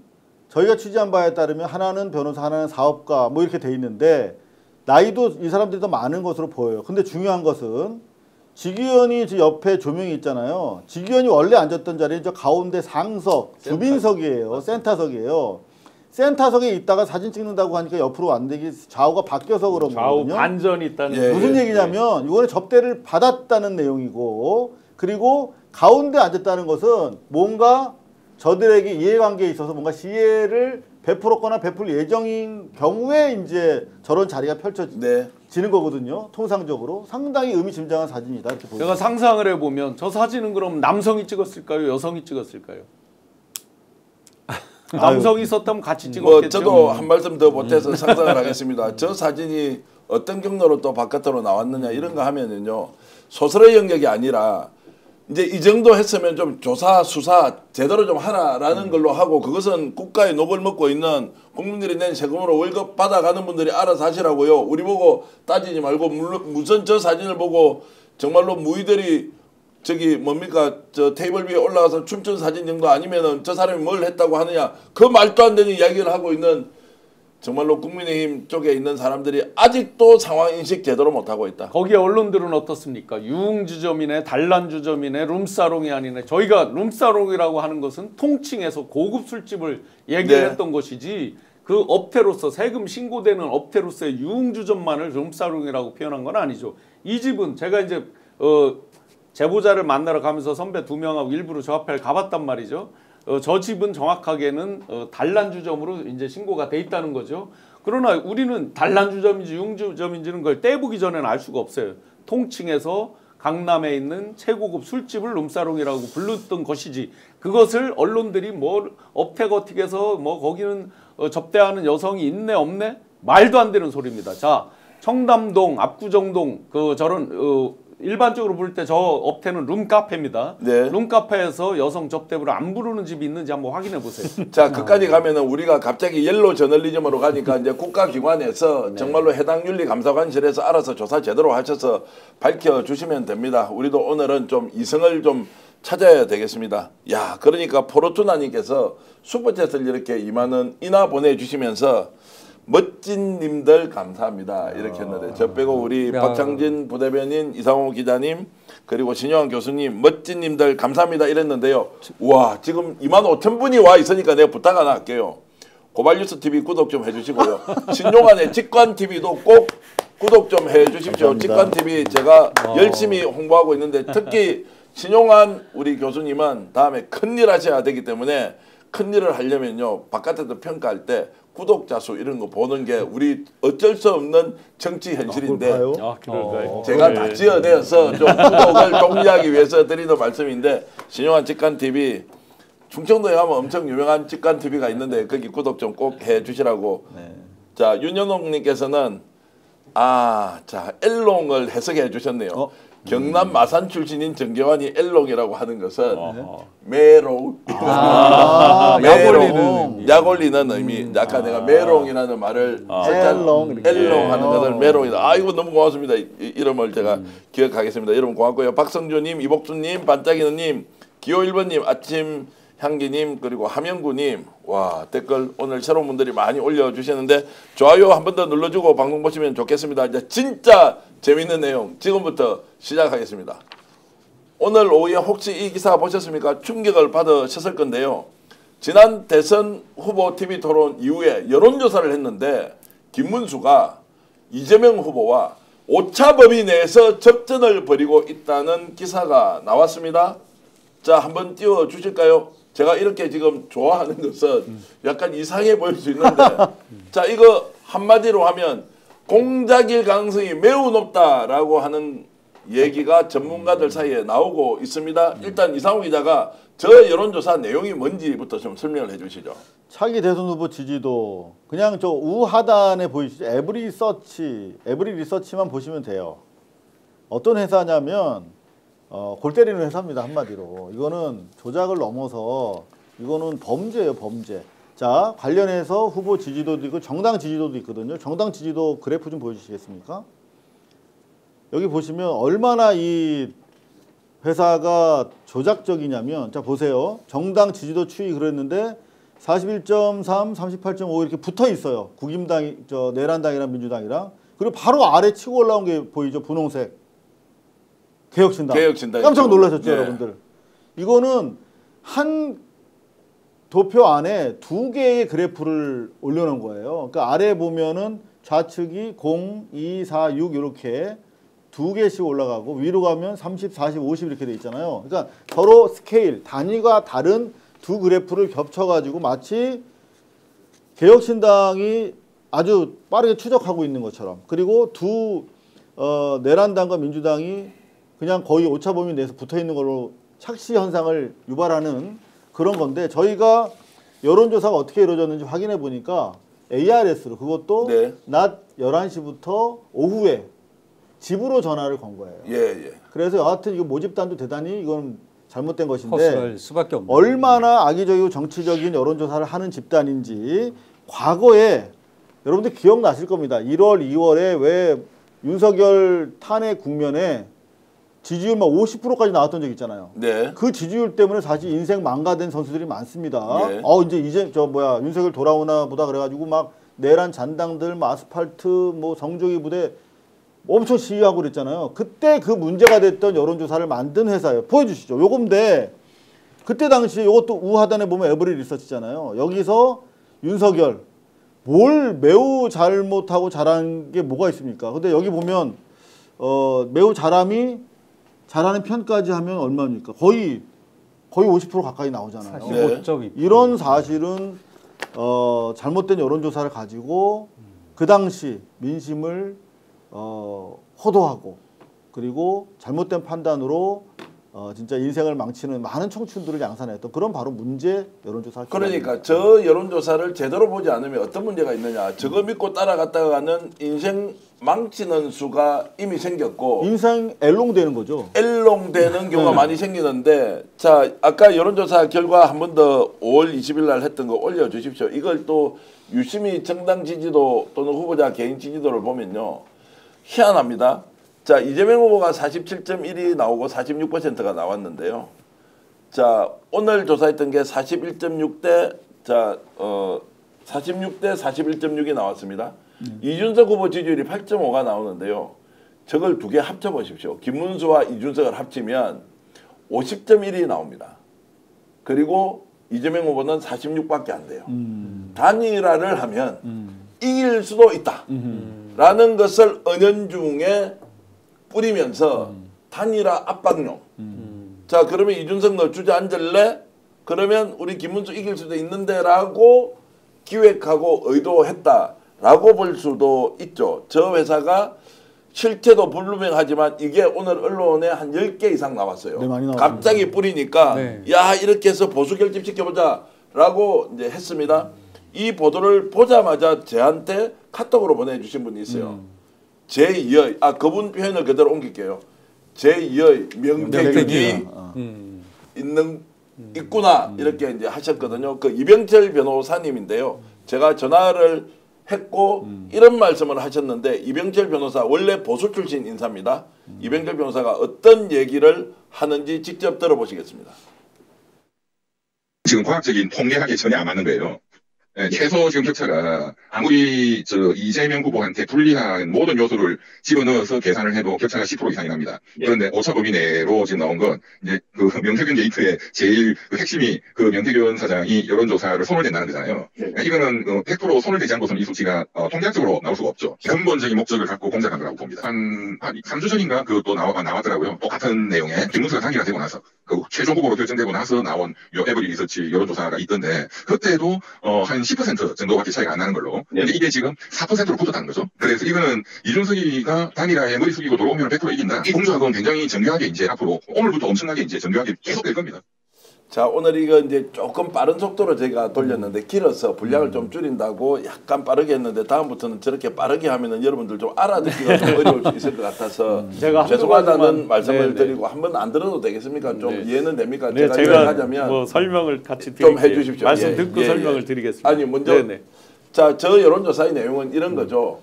[SPEAKER 3] 저희가 취재한 바에 따르면 하나는 변호사, 하나는 사업가 뭐 이렇게 돼 있는데 나이도 이 사람들이 더 많은 것으로 보여요. 근데 중요한 것은 지기현이 저 옆에 조명이 있잖아요. 지기현이 원래 앉았던 자리는 저 가운데 상석, 주빈석이에요. 센터석이에요. 센터석에 있다가 사진 찍는다고 하니까 옆으로 왔는데 이게 좌우가 바뀌어서 그런
[SPEAKER 4] 좌우
[SPEAKER 3] 거거든요.
[SPEAKER 4] 반전이 있다는
[SPEAKER 1] 예,
[SPEAKER 3] 무슨 얘기냐면 이거는 접대를 받았다는 내용이고 그리고 가운데 앉았다는 것은 뭔가 저들에게 이해관계에 있어서 뭔가 시혜를 베풀었거나 베풀 예정인 경우에 이제 저런 자리가 펼쳐지는
[SPEAKER 1] 네.
[SPEAKER 3] 거거든요. 통상적으로 상당히 의미심장한 사진이다 이렇게 보여요.
[SPEAKER 4] 제가 상상을 해보면 저 사진은 그럼 남성이 찍었을까요? 여성이 찍었을까요? 남성이 있었다면 같이 찍었겠죠.
[SPEAKER 1] 뭐 저도 한 말씀 더 못해서 상상을 하겠습니다. 저 사진이 어떤 경로로 또 바깥으로 나왔느냐 이런 거 하면은요 소설의 영역이 아니라 이제 이 정도 했으면 좀 조사 수사 제대로 좀 하라라는 걸로 하고 그것은 국가의 녹을 먹고 있는 국민들이 낸 세금으로 월급 받아가는 분들이 알아서 하시라고요. 우리 보고 따지지 말고 무슨 저 사진을 보고 정말로 무의들이 저기 뭡니까 저 테이블 위에 올라가서 춤춘 사진 정도 아니면은 저 사람이 뭘 했다고 하느냐 그 말도 안 되는 이야기를 하고 있는 정말로 국민의힘 쪽에 있는 사람들이 아직도 상황 인식 제대로 못하고 있다.
[SPEAKER 4] 거기에 언론들은 어떻습니까? 유흥주점이네, 단란주점이네, 룸사롱이 아니네. 저희가 룸사롱이라고 하는 것은 통칭해서 고급 술집을 얘기를
[SPEAKER 1] 네.
[SPEAKER 4] 했던 것이지 그 업태로서 세금 신고되는 업태로서의 유흥주점만을 룸사롱이라고 표현한 건 아니죠. 이 집은 제가 이제 제보자를 만나러 가면서 선배 2명하고 일부러 저 앞에 가봤단 말이죠. 저 집은 정확하게는 단란주점으로 이제 신고가 돼 있다는 거죠. 그러나 우리는 단란주점인지 융주점인지는 걸 떼보기 전에는 알 수가 없어요. 통칭해서 강남에 있는 최고급 술집을 룸사롱이라고 불렀던 것이지, 그것을 언론들이 뭐 업태거틱해서 뭐 거기는 접대하는 여성이 있네 없네, 말도 안 되는 소리입니다. 자, 청담동, 압구정동 저런 일반적으로 부를 때 저 업태는 룸카페입니다.
[SPEAKER 1] 네.
[SPEAKER 4] 룸카페에서 여성 접대부를 안 부르는 집이 있는지 한번 확인해 보세요.
[SPEAKER 1] 자, 그까지 가면은 우리가 갑자기 옐로 저널리즘으로 가니까 이제 국가기관에서 정말로 해당 윤리감사관실에서 알아서 조사 제대로 하셔서 밝혀주시면 됩니다. 우리도 오늘은 좀 이성을 좀 찾아야 되겠습니다. 야, 그러니까 포르투나님께서 슈퍼챗을 이렇게 2만 원이나 보내주시면서 멋진 님들 감사합니다 이렇게 했는데, 저 빼고 우리 박창진 부대변인, 이상호 기자님, 그리고 신영환 교수님 멋진 님들 감사합니다 이랬는데요. 와, 지금 25,000분이 와 있으니까 내가 부탁 하나 할게요. 고발뉴스 TV 구독 좀 해주시고요. 신용환의 직관TV도 꼭 구독 좀 해주십시오. 직관TV 제가 열심히 홍보하고 있는데, 특히 신용환 우리 교수님은 다음에 큰일 하셔야 되기 때문에, 큰일을 하려면요 바깥에서 평가할 때 구독자 수 이런 거 보는 게 우리 어쩔 수 없는 정치 현실인데,
[SPEAKER 4] 아, 그럴까요?
[SPEAKER 1] 제가 다 지어내서 좀 구독을 독려하기 위해서 드리는 말씀인데, 신용환 직관TV 충청도에 가면 엄청 유명한 직관TV가 있는데 거기 구독 좀 꼭 해주시라고. 자, 윤현옥님께서는 자 엘롱을 해석해 주셨네요. 경남 마산 출신인 정계환이 엘롱이라고 하는 것은 메롱, 약 올리는 의미. 아까 내가 메롱이라는 말을 엘롱 하는 것을 메롱이다. 이거 너무 고맙습니다. 이름을 제가 기억하겠습니다. 여러분 고맙고요. 박성주님, 이복수님, 반짝이는님, 기호 1번님, 아침 향기님, 그리고 함영구님, 와, 댓글 오늘 새로운 분들이 많이 올려주시는데 좋아요 한 번 더 눌러주고 방송 보시면 좋겠습니다. 이제 진짜 재밌는 내용 지금부터 시작하겠습니다. 오늘 오후에 혹시 이 기사 보셨습니까? 충격을 받으셨을 건데요. 지난 대선 후보 TV 토론 이후에 여론조사를 했는데 김문수가 이재명 후보와 오차범위 내에서 접전을 벌이고 있다는 기사가 나왔습니다. 자, 한번 띄워주실까요? 제가 이렇게 지금 좋아하는 것은 약간 이상해 보일 수 있는데 자, 이거 한마디로 하면 공작일 가능성이 매우 높다라고 하는 얘기가 전문가들 사이에 나오고 있습니다. 일단 이상호 기자가 저 여론조사 내용이 뭔지부터 좀 설명을 해주시죠.
[SPEAKER 3] 차기 대선 후보 지지도 그냥 저 우하단에 보이시죠? 에브리 리서치만 보시면 돼요. 어떤 회사냐면 골 때리는 회사입니다. 한마디로. 이거는 조작을 넘어서 이거는 범죄예요. 범죄. 자, 관련해서 후보 지지도도 있고 정당 지지도도 있거든요. 정당 지지도 그래프 좀 보여주시겠습니까? 여기 보시면 얼마나 이 회사가 조작적이냐면, 자 보세요. 정당 지지도 추이 그랬는데 41.3, 38.5 이렇게 붙어 있어요. 국임당, 내란당이랑 민주당이랑. 그리고 바로 아래 치고 올라온 게 보이죠. 분홍색. 개혁신당. 깜짝 놀라셨죠, 여러분들. 이거는 한 도표 안에 2개의 그래프를 올려놓은 거예요. 그러니까 아래 보면은 좌측이 0, 2, 4, 6 이렇게 2개씩 올라가고 위로 가면 30, 40, 50 이렇게 돼 있잖아요. 그러니까 서로 스케일, 단위가 다른 두 그래프를 겹쳐가지고 마치 개혁신당이 아주 빠르게 추적하고 있는 것처럼, 그리고 내란당과 민주당이 그냥 거의 오차범위 내에서 붙어있는 걸로 착시 현상을 유발하는 그런 건데, 저희가 여론조사가 어떻게 이루어졌는지 확인해 보니까 ARS로, 그것도 낮 11시부터 오후에 집으로 전화를 건 거예요. 그래서 여하튼 이거 모집단도 대단히 이건 잘못된 것인데,
[SPEAKER 2] 수밖에 없는
[SPEAKER 3] 얼마나 악의적이고 정치적인 여론조사를 하는 집단인지 과거에 여러분들 기억나실 겁니다. 1월, 2월에 왜 윤석열 탄핵 국면에 지지율 막 50%까지 나왔던 적 있잖아요. 그 지지율 때문에 사실 인생 망가된 선수들이 많습니다. 이제 윤석열 돌아오나 보다 그래가지고 막 내란 잔당들, 아스팔트, 성조기 부대 엄청 시위하고 그랬잖아요. 그때 그 문제가 됐던 여론조사를 만든 회사예요. 보여주시죠. 요건데 그때 당시에 이것도 우하단에 보면 에브리 리서치잖아요. 여기서 윤석열 뭘 매우 잘못하고 잘한 게 뭐가 있습니까? 근데 여기 보면 매우 잘하는 편까지 하면 얼마입니까? 거의 거의 50% 가까이 나오잖아요.
[SPEAKER 2] 45.2%.
[SPEAKER 3] 이런 사실은 잘못된 여론조사를 가지고 그 당시 민심을 호도하고 그리고 잘못된 판단으로 진짜 인생을 망치는 많은 청춘들을 양산했던 그런 바로 문제 여론조사.
[SPEAKER 1] 그러니까 저 여론조사를 제대로 보지 않으면 어떤 문제가 있느냐. 저거 믿고 따라갔다가는 인생 망치는 수가 이미 생겼고
[SPEAKER 3] 인생 엘롱되는 거죠.
[SPEAKER 1] 엘롱되는 경우가 많이 생기는데 자 아까 여론조사 결과 한 번 더 5월 20일 날 했던 거 올려주십시오. 이걸 또 유심히 정당 지지도 또는 후보자 개인 지지도를 보면요. 희한합니다. 자 이재명 후보가 47.1이 나오고 46%가 나왔는데요. 자 오늘 조사했던 게 41.6대 46대 41.6이 나왔습니다. 이준석 후보 지지율이 8.5가 나오는데요. 저걸 두 개 합쳐 보십시오. 김문수와 이준석을 합치면 50.1이 나옵니다. 그리고 이재명 후보는 46밖에 안 돼요. 단일화를 하면 이길 수도 있다. 라는 것을 은연중에 뿌리면서 단일화 압박용. 자 그러면 이준석 너 주저앉을래? 그러면 우리 김문수 이길 수도 있는데 라고 기획하고 의도했다라고 볼 수도 있죠. 저 회사가 실체도 불분명하지만 이게 오늘 언론에 한 10개 이상 나왔어요.
[SPEAKER 3] 네, 많이
[SPEAKER 1] 갑자기 뿌리니까
[SPEAKER 2] 네.
[SPEAKER 1] 야 이렇게 해서 보수 결집시켜보자 라고 이제 했습니다. 이 보도를 보자마자 저한테 카톡으로 보내주신 분이 있어요. 제2의 그분 표현을 그대로 옮길게요. 제2의 명태균이 있구나 이렇게 이제 하셨거든요. 그 이병철 변호사님인데요. 제가 전화를 했고 이런 말씀을 하셨는데 이병철 변호사 원래 보수 출신 인사입니다. 이병철 변호사가 어떤 얘기를 하는지 직접 들어보시겠습니다.
[SPEAKER 6] 지금 과학적인 통계학이 전혀 안 맞는 거예요. 최소 지금 격차가 아무리 이재명 후보한테 불리한 모든 요소를 집어넣어서 계산을 해도 격차가 10% 이상이 납니다. 그런데 오차 범위 내로 지금 나온 건 이제 그 명태균 게이트의 제일 그 핵심이 그 명태균 사장이 여론조사를 손을 댄다는 거잖아요. 그러니까 이거는 100% 손을 대지 않고서는 이 수치가 통계학적으로 나올 수가 없죠. 근본적인 목적을 갖고 공작한 거라고 봅니다. 한 3주 전인가 그것도 나왔더라고요. 똑같은 내용에 김문수가 단일화 되고 나서 그 최종 후보로 결정되고 나서 나온 에브리 리서치 여론조사가 있던데 그때도 한 10% 정도밖에 차이가 안 나는 걸로. 근데 이게 지금 4%로 붙었다는 거죠. 그래서 이거는 이준석이가 단일화에 머리 숙이고 들어오면 100% 이긴다. 이 공작은 굉장히 정교하게 이제 앞으로 오늘부터 엄청나게 이제 정교하게 계속될 겁니다.
[SPEAKER 1] 자 오늘 이거 이제 조금 빠른 속도로 제가 돌렸는데 길어서 분량을 좀 줄인다고 약간 빠르게 했는데 다음부터는 저렇게 빠르게 하면은 여러분들 좀 알아듣기가 좀 어려울 수 있을 것 같아서
[SPEAKER 4] 제가
[SPEAKER 1] 죄송하다는 말씀을
[SPEAKER 4] 네네.
[SPEAKER 1] 드리고 한번 안 들어도 되겠습니까? 좀 이해는 됩니까?
[SPEAKER 4] 네,
[SPEAKER 1] 제가 하자면
[SPEAKER 4] 뭐 설명을 같이 드릴게요.
[SPEAKER 1] 좀 해주십시오.
[SPEAKER 4] 말씀
[SPEAKER 1] 예,
[SPEAKER 4] 듣고
[SPEAKER 1] 예,
[SPEAKER 4] 설명을
[SPEAKER 1] 예.
[SPEAKER 4] 드리겠습니다.
[SPEAKER 1] 아니 먼저
[SPEAKER 4] 네네.
[SPEAKER 1] 자 저 여론조사의 내용은 이런 거죠.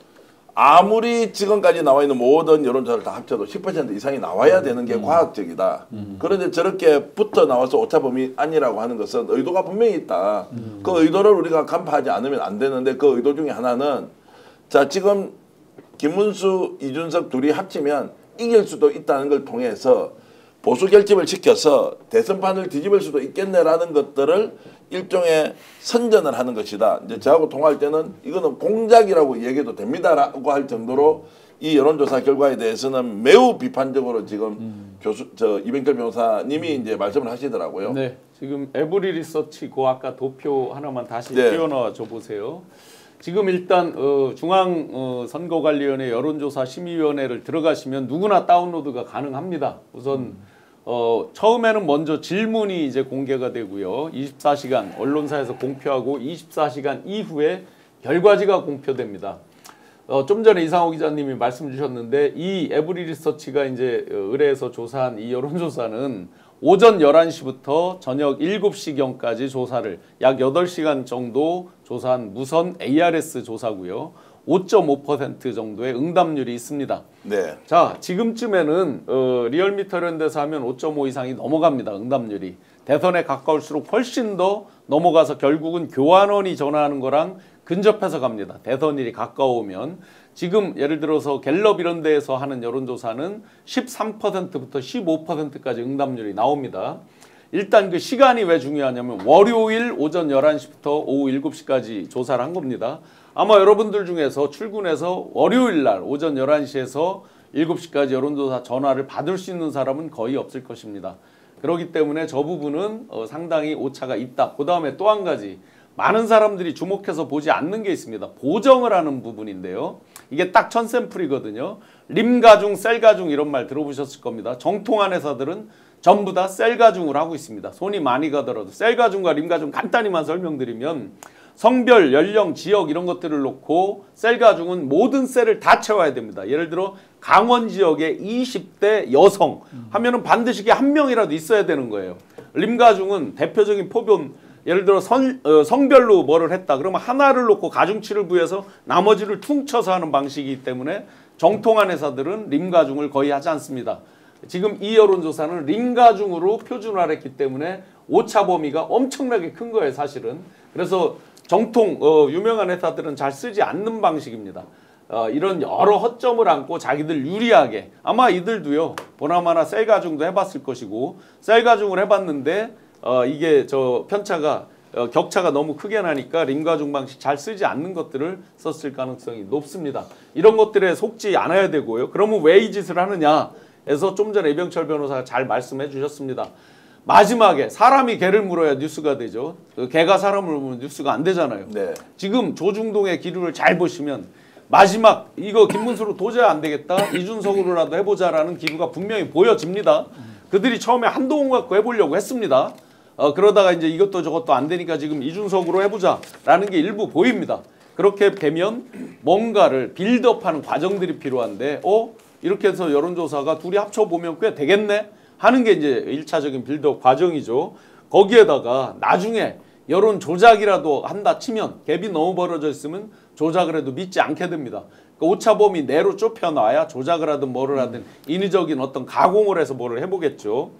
[SPEAKER 1] 아무리 지금까지 나와 있는 모든 여론조사를 다 합쳐도 10% 이상이 나와야 되는 게 과학적이다. 그런데 저렇게 붙어 나와서 오차범위 아니라고 하는 것은 의도가 분명히 있다. 그 의도를 우리가 간파하지 않으면 안 되는데 그 의도 중에 하나는 자 지금 김문수, 이준석 둘이 합치면 이길 수도 있다는 걸 통해서 보수 결집을 시켜서 대선판을 뒤집을 수도 있겠네라는 것들을 일종의 선전을 하는 것이다. 이제 저하고 통화할 때는 이거는 공작이라고 얘기해도 됩니다라고 할 정도로 이 여론조사 결과에 대해서는 매우 비판적으로 지금 이병철 변호사님이 이제 말씀을 하시더라고요.
[SPEAKER 4] 네, 지금 에브리 리서치 그 아까 도표 하나만 다시
[SPEAKER 1] 네.
[SPEAKER 4] 띄워넣어 줘 보세요. 지금 일단 중앙선거관리위원회 여론조사 심의위원회를 들어가시면 누구나 다운로드가 가능합니다. 우선 처음에는 먼저 질문이 이제 공개가 되고요. 24시간 언론사에서 공표하고 24시간 이후에 결과지가 공표됩니다. 좀 전에 이상호 기자님이 말씀 주셨는데 이 에브리 리서치가 이제 의뢰해서 조사한 이 여론조사는 오전 11시부터 저녁 7시경까지 조사를 약 8시간 정도 조사한 무선 ARS 조사고요. 5.5% 정도의 응답률이 있습니다.
[SPEAKER 1] 네.
[SPEAKER 4] 자, 지금쯤에는 리얼미터 이런 데서 하면 5.5 이상이 넘어갑니다. 응답률이. 대선에 가까울수록 훨씬 더 넘어가서 결국은 교환원이 전화하는 거랑 근접해서 갑니다. 대선일이 가까우면. 지금 예를 들어서 갤럽 이런 데에서 하는 여론조사는 13%부터 15%까지 응답률이 나옵니다. 일단 그 시간이 왜 중요하냐면 월요일 오전 11시부터 오후 7시까지 조사를 한 겁니다. 아마 여러분들 중에서 출근해서 월요일 날 오전 11시에서 7시까지 여론조사 전화를 받을 수 있는 사람은 거의 없을 것입니다. 그렇기 때문에 저 부분은 상당히 오차가 있다. 그 다음에 또 한 가지 많은 사람들이 주목해서 보지 않는 게 있습니다. 보정을 하는 부분인데요. 이게 딱 1000샘플이거든요. 림가중, 셀가중 이런 말 들어보셨을 겁니다. 정통한 회사들은 전부 다 셀가중을 하고 있습니다. 손이 많이 가더라도 셀가중과 림가중 간단히만 설명드리면 성별, 연령, 지역 이런 것들을 놓고 셀가중은 모든 셀을 다 채워야 됩니다. 예를 들어 강원 지역에 20대 여성 하면은 반드시 한 명이라도 있어야 되는 거예요. 림가중은 대표적인 포변 예를 들어 성별로 뭐를 했다 그러면 하나를 놓고 가중치를 부여해서 나머지를 퉁쳐서 하는 방식이기 때문에 정통한 회사들은 림가중을 거의 하지 않습니다. 지금 이 여론조사는 림가중으로 표준화했기 때문에 오차 범위가 엄청나게 큰 거예요, 사실은. 그래서 정통 유명한 회사들은 잘 쓰지 않는 방식입니다. 이런 여러 허점을 안고 자기들 유리하게 아마 이들도요 보나마나 셀가중도 해봤을 것이고 셀가중을 해봤는데 이게 저 편차가 격차가 너무 크게 나니까 림가중 방식 잘 쓰지 않는 것들을 썼을 가능성이 높습니다. 이런 것들에 속지 않아야 되고요. 그러면 왜 이 짓을 하느냐 해서 좀 전에 이병철 변호사가 잘 말씀해 주셨습니다. 마지막에 사람이 개를 물어야 뉴스가 되죠. 개가 사람을 물으면 뉴스가 안 되잖아요.
[SPEAKER 1] 네.
[SPEAKER 4] 지금 조중동의 기류를 잘 보시면 마지막 이거 김문수로 도저히 안 되겠다. 이준석으로라도 해보자라는 기류가 분명히 보여집니다. 그들이 처음에 한동훈 갖고 해보려고 했습니다. 그러다가 이제 이것도 저것도 안 되니까 지금 이준석으로 해보자라는 게 일부 보입니다. 그렇게 되면 뭔가를 빌드업하는 과정들이 필요한데 이렇게 해서 여론조사가 둘이 합쳐보면 꽤 되겠네 하는 게 이제 1차적인 빌드업 과정이죠. 거기에다가 나중에 여론 조작이라도 한다 치면 갭이 너무 벌어져 있으면 조작을 해도 믿지 않게 됩니다. 그러니까 오차범위 내로 좁혀놔야 조작을 하든 뭐를 하든 인위적인 어떤 가공을 해서 뭐를 해보겠죠.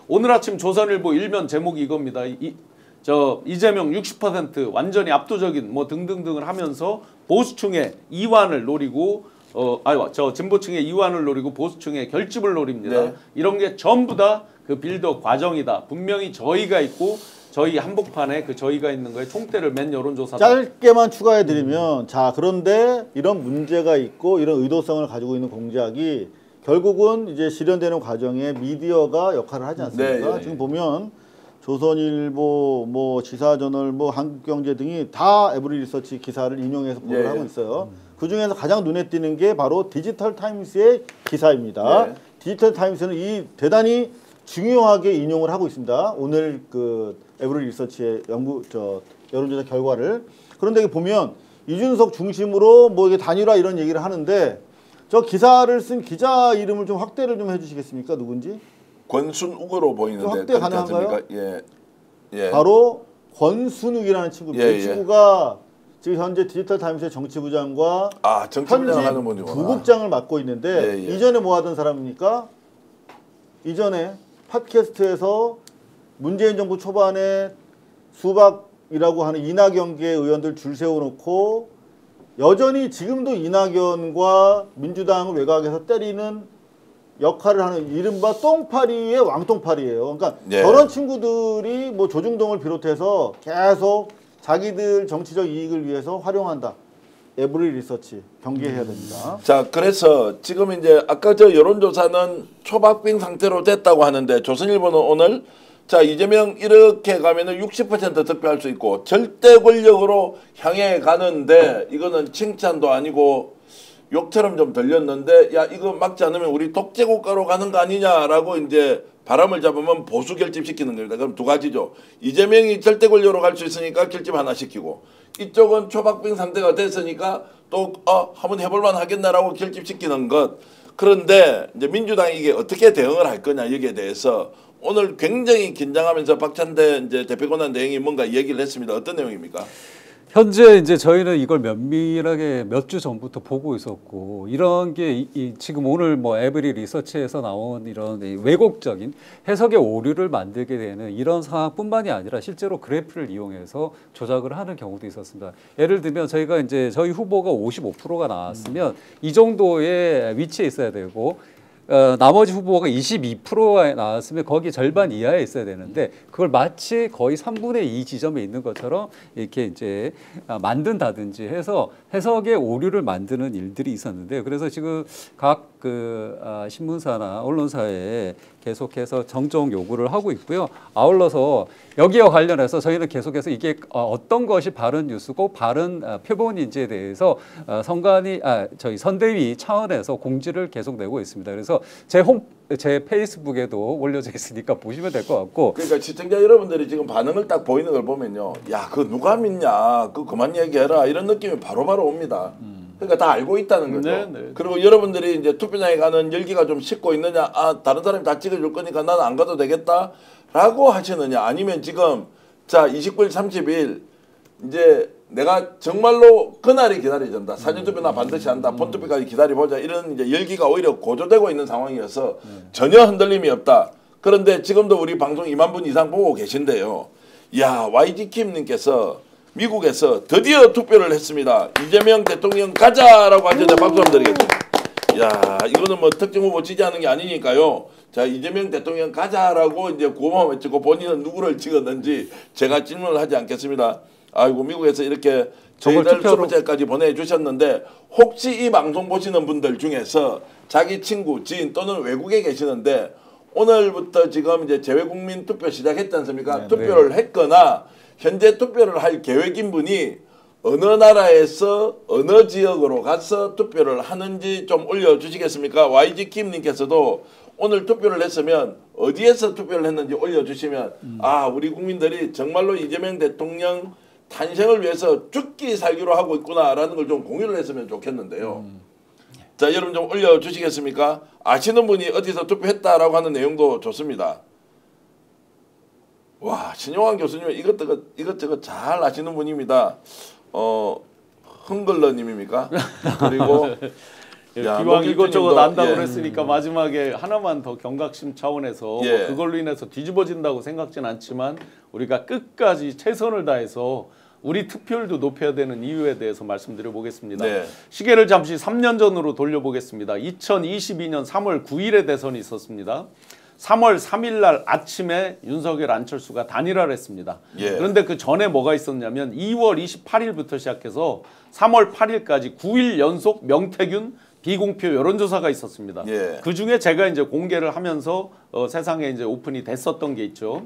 [SPEAKER 4] 오늘 아침 조선일보 일면 제목이 이겁니다. 이재명 60% 완전히 압도적인 뭐 등등등을 하면서 보수층의 이완을 노리고 진보층의 이완을 노리고 보수층의 결집을 노립니다.
[SPEAKER 1] 네.
[SPEAKER 4] 이런 게 전부 다 그 빌드업 과정이다. 분명히 저희가 있고 저희 한복판에 그 저희가 있는 거에 총대를 맨 여론조사다.
[SPEAKER 3] 짧게만 추가해드리면 자 그런데 이런 문제가 있고 이런 의도성을 가지고 있는 공작이 결국은 이제 실현되는 과정에 미디어가 역할을 하지 않습니까?
[SPEAKER 1] 네, 네.
[SPEAKER 3] 지금 보면 조선일보, 뭐 지사저널, 뭐 한국경제 등이 다 에브리 리서치 기사를 인용해서 보도를 하고 있어요. 그 중에서 가장 눈에 띄는 게 바로 디지털 타임스의 기사입니다.
[SPEAKER 1] 네.
[SPEAKER 3] 디지털 타임스는 이 대단히 중요하게 인용을 하고 있습니다. 오늘 그 에브리 리서치의 여론조사 결과를. 그런데 보면 이준석 중심으로 뭐 이게 단일화 이런 얘기를 하는데 저 기사를 쓴 기자 이름을 좀 확대를 좀 해주시겠습니까? 누군지?
[SPEAKER 1] 권순욱으로 보이는데
[SPEAKER 3] 확대 가능한가요?
[SPEAKER 1] 예.
[SPEAKER 3] 바로 권순욱이라는 친구입니다.
[SPEAKER 1] 예,
[SPEAKER 3] 이 친구가 지금 현재 디지털 타임스의 정치부장과
[SPEAKER 1] 정치부장 하는 분이구나.
[SPEAKER 3] 부국장을 맡고 있는데
[SPEAKER 1] 예.
[SPEAKER 3] 이전에 뭐 하던 사람입니까? 이전에 팟캐스트에서 문재인 정부 초반에 수박이라고 하는 이낙연계 의원들 줄 세워놓고 여전히 지금도 이낙연과 민주당을 외곽에서 때리는 역할을 하는 이른바 똥파리의 왕똥파리예요. 그러니까 저런 친구들이 뭐 조중동을 비롯해서 계속 자기들 정치적 이익을 위해서 활용한다. 에브리 리서치 경계해야 됩니다.
[SPEAKER 1] 자, 그래서 지금 이제 아까 저 여론조사는 초박빙 상태로 됐다고 하는데 조선일보는 오늘 자 이재명 이렇게 가면은 60% 득표할 수 있고 절대 권력으로 향해 가는데 이거는 칭찬도 아니고 욕처럼 좀 들렸는데 야 이거 막지 않으면 우리 독재 국가로 가는 거 아니냐라고 이제 바람을 잡으면 보수 결집시키는 겁니다. 그럼 두 가지죠. 이재명이 절대 권력으로 갈 수 있으니까 결집 하나 시키고 이쪽은 초박빙 상태가 됐으니까 또 한번 해볼만 하겠나라고 결집시키는 것. 그런데 이제 민주당이 이게 어떻게 대응을 할 거냐 여기에 대해서 오늘 굉장히 긴장하면서 박찬대 이제 대표권한 대행이 뭔가 얘기를 했습니다. 어떤 내용입니까?
[SPEAKER 2] 현재 이제 저희는 이걸 면밀하게 몇 주 전부터 보고 있었고 이런 게 지금 오늘 뭐 에브리 리서치에서 나온 이런 왜곡적인 해석의 오류를 만들게 되는 이런 상황뿐만이 아니라 실제로 그래프를 이용해서 조작을 하는 경우도 있었습니다. 예를 들면 저희가 이제 저희 후보가 55%가 나왔으면 이 정도의 위치에 있어야 되고 나머지 후보가 22%가 나왔으면 거기 절반 이하에 있어야 되는데 그걸 마치 거의 3분의 2 지점에 있는 것처럼 이렇게 이제 만든다든지 해서 해석의 오류를 만드는 일들이 있었는데요. 그래서 지금 각 신문사나 언론사에 계속해서 정정 요구를 하고 있고요. 아울러서 여기와 관련해서 저희는 계속해서 이게 어떤 것이 바른 뉴스고 바른 표본인지에 대해서 저희 선대위 차원에서 공지를 계속 내고 있습니다. 그래서 제 페이스북에도 올려져 있으니까 보시면 될 것 같고.
[SPEAKER 1] 그러니까 시청자 여러분들이 지금 반응을 딱 보이는 걸 보면요, 야, 그거 누가 믿냐, 그거 그만 얘기해라, 이런 느낌이 바로바로 옵니다. 그러니까 다 알고 있다는 거죠.
[SPEAKER 4] 네, 네.
[SPEAKER 1] 그리고 여러분들이 이제 투표장에 가는 열기가 좀 식고 있느냐, 아, 다른 사람이 다 찍어줄 거니까 나는 안 가도 되겠다라고 하시느냐, 아니면 지금 자 29일 30일 이제 내가 정말로 그날이 기다려진다, 사전투표나 반드시 한다, 본투표까지 기다려보자, 이런 이제 열기가 오히려 고조되고 있는 상황이어서 전혀 흔들림이 없다. 그런데 지금도 우리 방송 2만 분 이상 보고 계신데요, 야, YG킴님께서 미국에서 드디어 투표를 했습니다. 이재명 대통령 가자라고 하셔서 박수 한번 드리겠습니다. 야, 이거는 뭐 특정 후보 지지하는 게 아니니까요. 자, 이재명 대통령 가자라고 이제 구호만 외치고 본인은 누구를 찍었는지 제가 질문을 하지 않겠습니다. 아이고, 미국에서 이렇게 저희들 수록제까지 보내주셨는데, 혹시 이 방송 보시는 분들 중에서 자기 친구, 지인 또는 외국에 계시는데 오늘부터 지금 이제 재외국민 투표 시작했지 않습니까?
[SPEAKER 3] 네,
[SPEAKER 1] 투표를 했거나 현재 투표를 할 계획인 분이 어느 나라에서 어느 지역으로 가서 투표를 하는지 좀 올려주시겠습니까? YG킴님께서도 오늘 투표를 했으면 어디에서 투표를 했는지 올려주시면 아, 우리 국민들이 정말로 이재명 대통령 탄생을 위해서 죽기 살기로 하고 있구나라는 걸 좀 공유를 했으면 좋겠는데요. 자, 여러분 좀 올려주시겠습니까? 아시는 분이 어디서 투표했다라고 하는 내용도 좋습니다. 와, 신용환 교수님 이것저것 잘 아시는 분입니다. 흥글러님입니까? 그리고 야,
[SPEAKER 4] 기왕 이것저것 안다고
[SPEAKER 1] 예.
[SPEAKER 4] 그랬으니까 마지막에 하나만 더 경각심 차원에서
[SPEAKER 1] 예.
[SPEAKER 4] 뭐 그걸로 인해서 뒤집어진다고 생각진 않지만 우리가 끝까지 최선을 다해서 우리 투표율도 높여야 되는 이유에 대해서 말씀드려 보겠습니다.
[SPEAKER 1] 네.
[SPEAKER 4] 시계를 잠시 3년 전으로 돌려보겠습니다. 2022년 3월 9일에 대선이 있었습니다. 3월 3일 날 아침에 윤석열 안철수가 단일화를 했습니다.
[SPEAKER 1] 예.
[SPEAKER 4] 그런데 그 전에 뭐가 있었냐면 2월 28일부터 시작해서 3월 8일까지 9일 연속 명태균 비공표 여론조사가 있었습니다.
[SPEAKER 1] 예.
[SPEAKER 4] 그 중에 제가 이제 공개를 하면서 세상에 이제 오픈이 됐었던 게 있죠.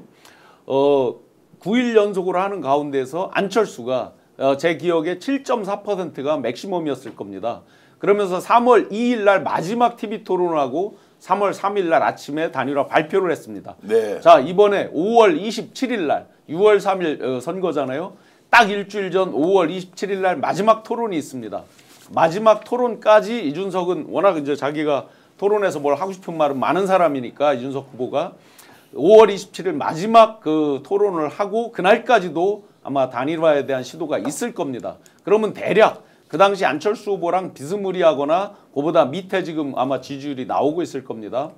[SPEAKER 4] 9일 연속으로 하는 가운데서 안철수가 제 기억에 7.4%가 맥시멈이었을 겁니다. 그러면서 3월 2일 날 마지막 TV 토론을 하고 3월 3일 날 아침에 단일화 발표를 했습니다.
[SPEAKER 1] 네.
[SPEAKER 4] 자, 이번에 5월 27일 날 6월 3일 선거잖아요. 딱 일주일 전 5월 27일 날 마지막 토론이 있습니다. 마지막 토론까지 이준석은 워낙 이제 자기가 토론에서 뭘 하고 싶은 말은 많은 사람이니까 이준석 후보가 5월 27일 마지막 그 토론을 하고 그날까지도 아마 단일화에 대한 시도가 있을 겁니다. 그러면 대략 그 당시 안철수 후보랑 비스무리하거나 그보다 밑에 지금 아마 지지율이 나오고 있을 겁니다.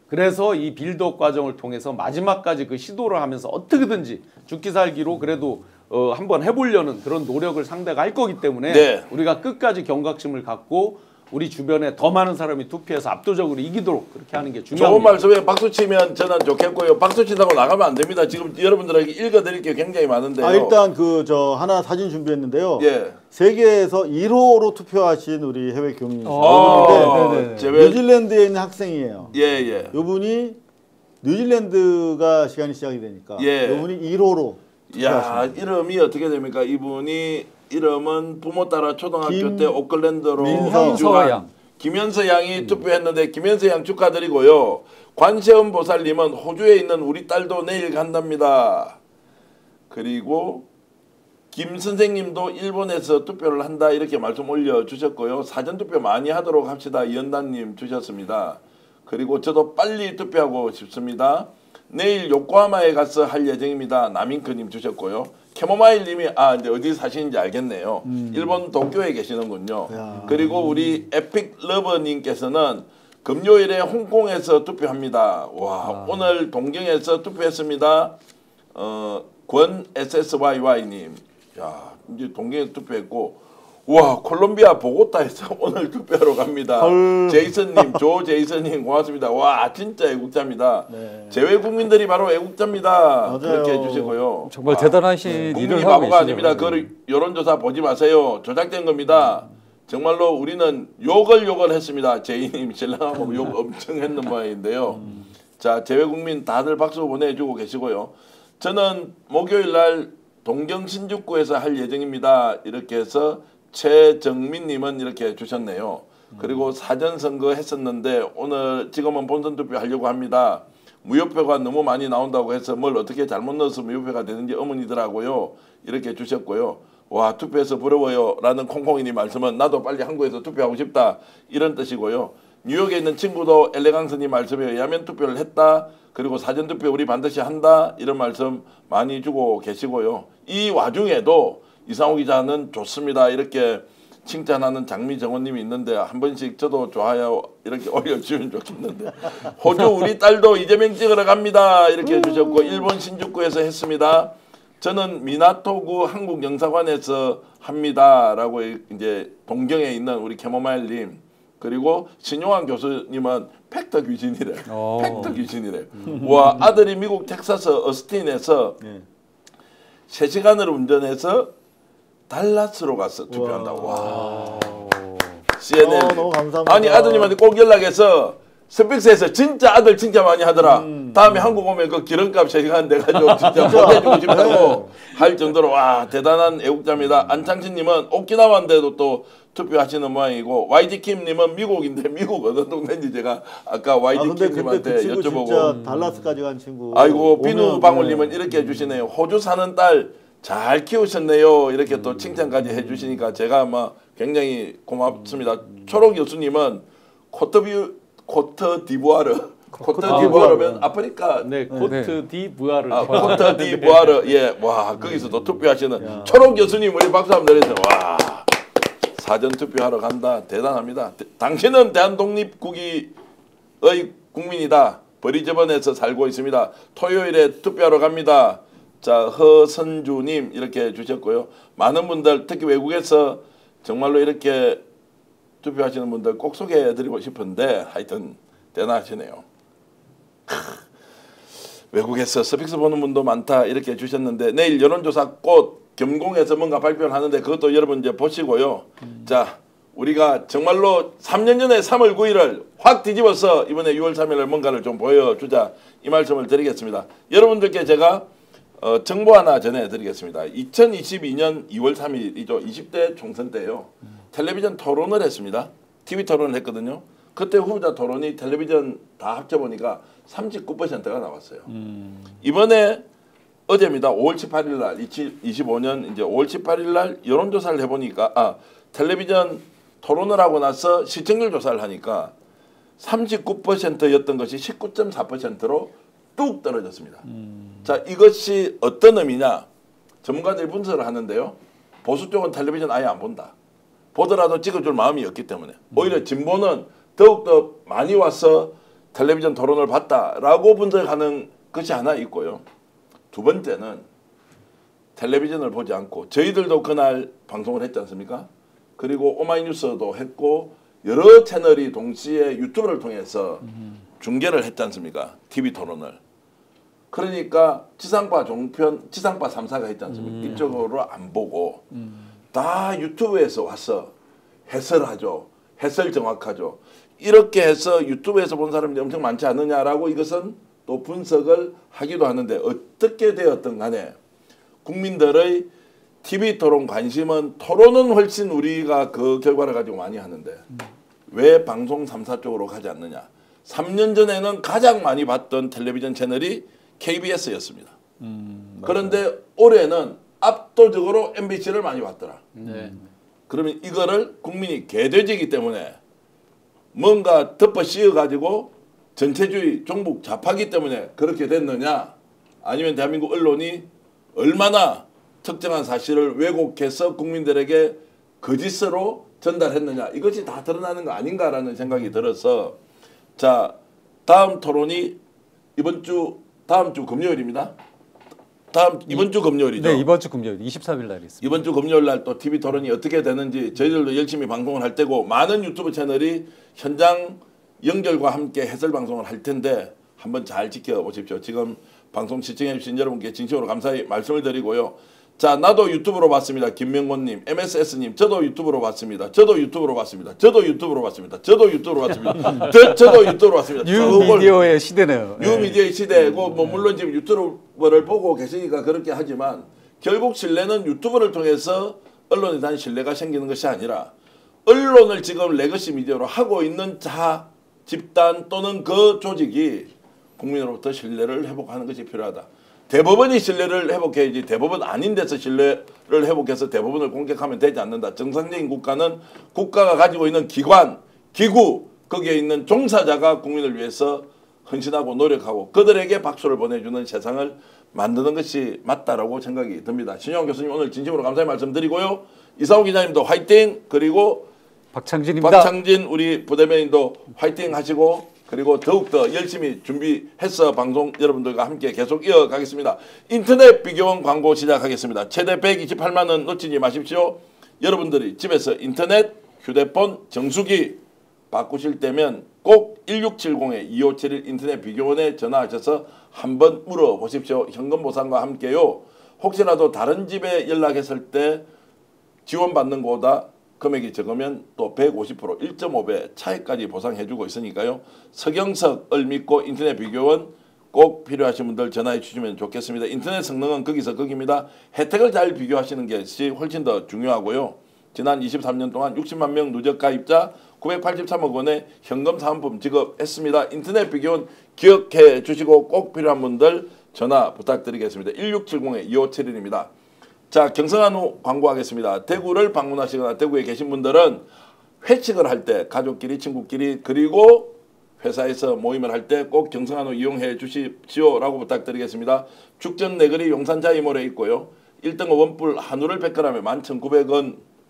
[SPEAKER 4] 그래서 이 빌드업 과정을 통해서 마지막까지 그 시도를 하면서 어떻게든지 죽기 살기로 그래도 한번 해보려는 그런 노력을 상대가 할 거기 때문에
[SPEAKER 1] 네.
[SPEAKER 4] 우리가 끝까지 경각심을 갖고 우리 주변에 더 많은 사람이 투표해서 압도적으로 이기도록 그렇게 하는 게 중요합니다.
[SPEAKER 1] 좋은 말씀에 박수 치면 저는 좋겠고요. 박수 친다고 나가면 안 됩니다. 지금 여러분들에게 읽어드릴 게 굉장히 많은데요.
[SPEAKER 3] 일단 하나 사진 준비했는데요.
[SPEAKER 1] 예.
[SPEAKER 3] 세계에서 1호로 투표하신 우리 해외 교민이신데
[SPEAKER 2] 네네.
[SPEAKER 3] 뉴질랜드에 있는 학생이에요.
[SPEAKER 1] 예.
[SPEAKER 3] 요분이 뉴질랜드가 시간이 시작이 되니까
[SPEAKER 1] 예.
[SPEAKER 3] 요분이 1호로
[SPEAKER 1] 야, 이름이 어떻게 됩니까? 이분이 이름은 부모 따라 초등학교 때 오클랜드로
[SPEAKER 2] 김현서 양.
[SPEAKER 1] 김현서 양이 투표했는데 김현서 양 축하드리고요. 관세음 보살님은 호주에 있는 우리 딸도 내일 간답니다. 그리고 김 선생님도 일본에서 투표를 한다 이렇게 말씀 올려주셨고요. 사전투표 많이 하도록 합시다. 이연단님 주셨습니다. 그리고 저도 빨리 투표하고 싶습니다. 내일 요코하마에 가서 할 예정입니다. 나민크님 주셨고요. 캐모마일님이 이제 어디 사시는지 알겠네요. 일본 도쿄에 계시는군요.
[SPEAKER 3] 야.
[SPEAKER 1] 그리고 우리 에픽 러버님께서는 금요일에 홍콩에서 투표합니다. 와, 오늘 동경에서 투표했습니다. 권 SSYY님, 야, 이제 동경에 투표했고. 와, 콜롬비아 보고타에서 오늘 투표하러 갑니다. 제이슨님, 조 제이슨님 고맙습니다. 와, 진짜 애국자입니다.
[SPEAKER 3] 네.
[SPEAKER 1] 재외 국민들이 바로 애국자입니다.
[SPEAKER 3] 맞아요.
[SPEAKER 1] 그렇게 해주시고요.
[SPEAKER 2] 정말 대단하신
[SPEAKER 1] 국민이
[SPEAKER 2] 일을 하고
[SPEAKER 1] 바보가
[SPEAKER 2] 계시네요.
[SPEAKER 1] 아닙니다. 그 여론조사 보지 마세요. 조작된 겁니다. 정말로 우리는 욕을 했습니다. 제이님 신랑하고 욕 엄청 했는 모양인데요. 자, 재외국민 다들 박수 보내주고 계시고요. 저는 목요일 날 동경 신주쿠에서 할 예정입니다. 이렇게 해서 최정민님은 이렇게 주셨네요. 그리고 사전선거 했었는데 오늘 지금은 본선 투표 하려고 합니다. 무효표가 너무 많이 나온다고 해서 뭘 어떻게 잘못 넣어서 무효표가 되는지 의문이더라고요. 이렇게 주셨고요. 와, 투표해서 부러워요 라는 콩콩이님 말씀은 나도 빨리 한국에서 투표하고 싶다 이런 뜻이고요. 뉴욕에 있는 친구도 엘레강스님 말씀에 의하면 투표를 했다. 그리고 사전투표 우리 반드시 한다 이런 말씀 많이 주고 계시고요. 이 와중에도 이상호 기자는 좋습니다 이렇게 칭찬하는 장미정원님이 있는데 한 번씩 저도 좋아요 이렇게 올려주면 좋겠는데 호주 우리 딸도 이재명 찍으러 갑니다 이렇게 해주셨고 일본 신주쿠에서 했습니다. 저는 미나토구 한국영사관에서 합니다라고 이제 동경에 있는 우리 캐모마일님 그리고 신용환 교수님은 팩터 귀신이래. 팩터 귀신이래. 와 아들이 미국 텍사스 어스틴에서 3시간을 운전해서 달라스로 가서 투표한다고. 와. CNN.
[SPEAKER 3] 너무 감사합니다.
[SPEAKER 1] 아니 아드님한테 꼭 연락해서 스픽스에서 진짜 아들 진짜 많이 하더라. 다음에 한국 오면 그 기름값 3시간 내가지고 진짜 보내주고 싶다고 할 정도로 와 대단한 애국자입니다. 안창진님은 오키나와인데도 또 투표하시는 모양이고 YG킴님은 미국인데 미국 어느 동네인지 제가 아까 YG킴님한테
[SPEAKER 3] 그 친구
[SPEAKER 1] 여쭤보고
[SPEAKER 3] 진짜 달라스까지 간 친구.
[SPEAKER 1] 아이고 비누방울님은 이렇게 해주시네요. 호주 사는 딸 잘 키우셨네요. 이렇게 또 칭찬까지 해주시니까 제가 막 굉장히 고맙습니다. 초록 교수님은 코트디부아르 코트디부아르면 아프리카
[SPEAKER 4] 네, 코트디부아르.
[SPEAKER 1] 코트디부아르 예, 와 거기서도 투표하시는 초록 교수님 우리 박수 한번 드리세요. 와 사전 투표하러 간다 대단합니다. 당신은 대한독립국의 국민이다. 버리저번에서 살고 있습니다. 토요일에 투표하러 갑니다. 자 허선주님 이렇게 주셨고요. 많은 분들 특히 외국에서 정말로 이렇게 투표하시는 분들 꼭 소개해드리고 싶은데 하여튼 대단하시네요. 외국에서 스픽스 보는 분도 많다 이렇게 주셨는데 내일 여론조사 꽃 겸공해서 뭔가 발표를 하는데 그것도 여러분 이제 보시고요. 자 우리가 정말로 3년 전에 3월 9일을 확 뒤집어서 이번에 6월 3일을 뭔가를 좀 보여주자 이 말씀을 드리겠습니다. 여러분들께 제가 정보 하나 전해드리겠습니다. 2022년 2월 3일이죠. 20대 총선 때요. 텔레비전 토론을 했습니다. TV 토론을 했거든요. 그때 후보자 토론이 텔레비전 다 합쳐보니까 39%가 나왔어요. 이번에 어제입니다. 5월 18일 날 2025년 이제 5월 18일 날 여론조사를 해보니까 텔레비전 토론을 하고 나서 시청률 조사를 하니까 39%였던 것이 19.4%로 뚝 떨어졌습니다. 자 이것이 어떤 의미냐. 전문가들이 분석을 하는데요. 보수 쪽은 텔레비전 아예 안 본다. 보더라도 찍어줄 마음이 없기 때문에 오히려 진보는 더욱더 많이 와서 텔레비전 토론을 봤다라고 분석하는 것이 하나 있고요. 두 번째는 텔레비전을 보지 않고 저희들도 그날 방송을 했지 않습니까? 그리고 오마이뉴스도 했고 여러 채널이 동시에 유튜브를 통해서 중계를 했지 않습니까? TV 토론을. 그러니까 지상파 종편, 지상파 3사가 했지 않습니까? 이쪽으로 안 보고 다 유튜브에서 와서 해설하죠. 해설 정확하죠. 이렇게 해서 유튜브에서 본 사람이 엄청 많지 않느냐라고 이것은 또 분석을 하기도 하는데 어떻게 되었든 간에 국민들의 TV 토론 관심은 토론은 훨씬 우리가 그 결과를 가지고 많이 하는데 왜 방송 3사 쪽으로 가지 않느냐. 3년 전에는 가장 많이 봤던 텔레비전 채널이 KBS였습니다. 그런데 올해는 압도적으로 MBC를 많이 봤더라. 그러면 이거를 국민이 개돼지이기 때문에 뭔가 덮어 씌워가지고 전체주의 종북 좌파기 때문에 그렇게 됐느냐 아니면 대한민국 언론이 얼마나 특정한 사실을 왜곡해서 국민들에게 거짓으로 전달했느냐 이것이 다 드러나는 거 아닌가라는 생각이 들어서 자 다음 토론이 다음 주 금요일입니다. 이번 주 금요일이죠.
[SPEAKER 2] 네, 이번 주 금요일 23일 날 있습니다.
[SPEAKER 1] 이번 주 금요일 날 또 TV 토론이 어떻게 되는지 저희들도 열심히 방송을 할 때고 많은 유튜브 채널이 현장 연결과 함께 해설 방송을 할 텐데 한번 잘 지켜보십시오. 지금 방송 시청해 주신 여러분께 진심으로 감사히 말씀을 드리고요. 자, 나도 유튜브로 봤습니다. 김명곤님, MSS님, 저도 유튜브로 봤습니다. 저도 유튜브로 봤습니다. 저도 유튜브로 봤습니다. 저도 유튜브로 봤습니다. 저도 유튜브로 봤습니다.
[SPEAKER 2] 뉴미디어의 시대네요.
[SPEAKER 1] 뉴미디어의 시대고 뭐 물론 지금 유튜브를 보고 계시니까 그렇게 하지만 결국 신뢰는 유튜브를 통해서 언론에 대한 신뢰가 생기는 것이 아니라 언론을 지금 레거시 미디어로 하고 있는 자, 집단 또는 그 조직이 국민으로부터 신뢰를 회복하는 것이 필요하다. 대법원이 신뢰를 회복해야지 대법원 아닌 데서 신뢰를 회복해서 대법원을 공격하면 되지 않는다. 정상적인 국가는 국가가 가지고 있는 기관, 기구, 거기에 있는 종사자가 국민을 위해서 헌신하고 노력하고 그들에게 박수를 보내주는 세상을 만드는 것이 맞다라고 생각이 듭니다. 신용환 교수님 오늘 진심으로 감사의 말씀드리고요. 이상호 기자님도 화이팅, 그리고
[SPEAKER 2] 박창진입니다.
[SPEAKER 1] 박창진 우리 부대변인도 화이팅 하시고 그리고 더욱더 열심히 준비해서 방송 여러분들과 함께 계속 이어가겠습니다. 인터넷 비교원 광고 시작하겠습니다. 최대 128만 원 놓치지 마십시오. 여러분들이 집에서 인터넷, 휴대폰, 정수기 바꾸실 때면 꼭 1670-2571 인터넷 비교원에 전화하셔서 한번 물어보십시오. 현금 보상과 함께요. 혹시라도 다른 집에 연락했을 때 지원받는 거보다 금액이 적으면 또 150% 1.5배 차이까지 보상해주고 있으니까요. 서경석을 믿고 인터넷 비교원 꼭 필요하신 분들 전화해 주시면 좋겠습니다. 인터넷 성능은 거기서 거기입니다. 혜택을 잘 비교하시는 것이 훨씬 더 중요하고요. 지난 23년 동안 60만 명 누적 가입자 983억 원의 현금 사은품 지급했습니다. 인터넷 비교원 기억해 주시고 꼭 필요한 분들 전화 부탁드리겠습니다. 1670-2571입니다. 자, 경성한우 광고하겠습니다. 대구를 방문하시거나 대구에 계신 분들은 회식을 할 때 가족끼리 친구끼리 그리고 회사에서 모임을 할 때 꼭 경성한우 이용해 주십시오라고 부탁드리겠습니다. 축전 내거리 용산 자이몰에 있고요. 1등급 원뿔 한우를 100g에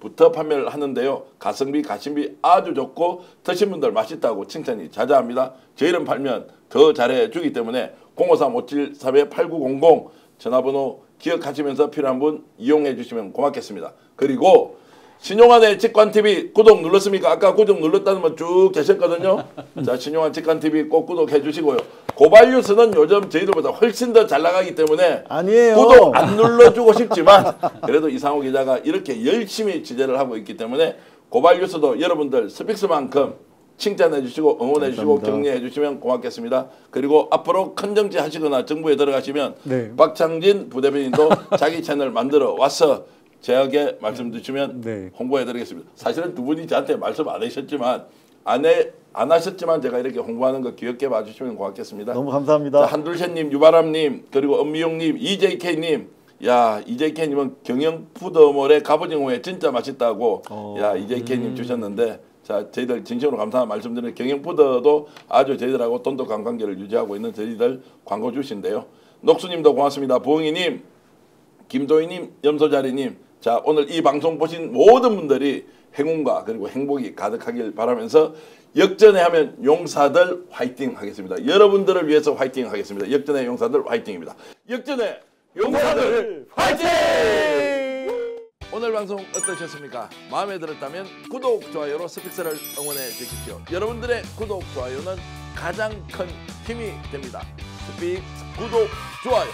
[SPEAKER 1] 11,900원부터 판매를 하는데요. 가성비 가심비 아주 좋고 드신 분들 맛있다고 칭찬이 자자합니다. 저희 이름 팔면 더 잘해주기 때문에 053-573-8900 전화번호 기억하시면서 필요한 분 이용해 주시면 고맙겠습니다. 그리고 신용환의 직관TV 구독 눌렀습니까? 아까 구독 눌렀다는 분 쭉 계셨거든요. 자, 신용환 직관TV 꼭 구독해 주시고요. 고발뉴스는 요즘 저희들보다 훨씬 더 잘 나가기 때문에
[SPEAKER 3] 아니에요.
[SPEAKER 1] 구독 안 눌러주고 싶지만 그래도 이상호 기자가 이렇게 열심히 취재를 하고 있기 때문에 고발뉴스도 여러분들 스픽스만큼 칭찬해 주시고 응원해 주시고 격려해 주시면 고맙겠습니다. 그리고 앞으로 큰 정치 하시거나 정부에 들어가시면
[SPEAKER 2] 네.
[SPEAKER 1] 박창진 부대변인도 자기 채널 만들어 와서 제에게 말씀 주시면
[SPEAKER 2] 네.
[SPEAKER 1] 홍보해 드리겠습니다. 사실은 두 분이 저한테 말씀 안 하셨지만 안 하셨지만 제가 이렇게 홍보하는 거 귀엽게 봐주시면 고맙겠습니다.
[SPEAKER 3] 너무 감사합니다.
[SPEAKER 1] 자, 한둘셋님, 유바람님, 그리고 엄미용님, EJK님. 야, EJK님은 경영푸드몰의 갑오징어회 진짜 맛있다고 야, EJK님 주셨는데 자, 저희들 진심으로 감사한 말씀드리는 경영푸드도 아주 저희들하고 돈독한 관계를 유지하고 있는 저희들 광고주신데요. 녹수님도 고맙습니다. 부엉이님, 김도희님, 염소자리님. 자, 오늘 이 방송 보신 모든 분들이 행운과 그리고 행복이 가득하길 바라면서 역전에 하면 용사들 화이팅 하겠습니다. 여러분들을 위해서 화이팅 하겠습니다. 역전의 용사들 화이팅입니다. 역전의 용사들 화이팅! 오늘 방송 어떠셨습니까? 마음에 들었다면 구독, 좋아요로 스픽스를 응원해 주십시오. 여러분들의 구독, 좋아요는 가장 큰 힘이 됩니다. 스픽스 구독, 좋아요.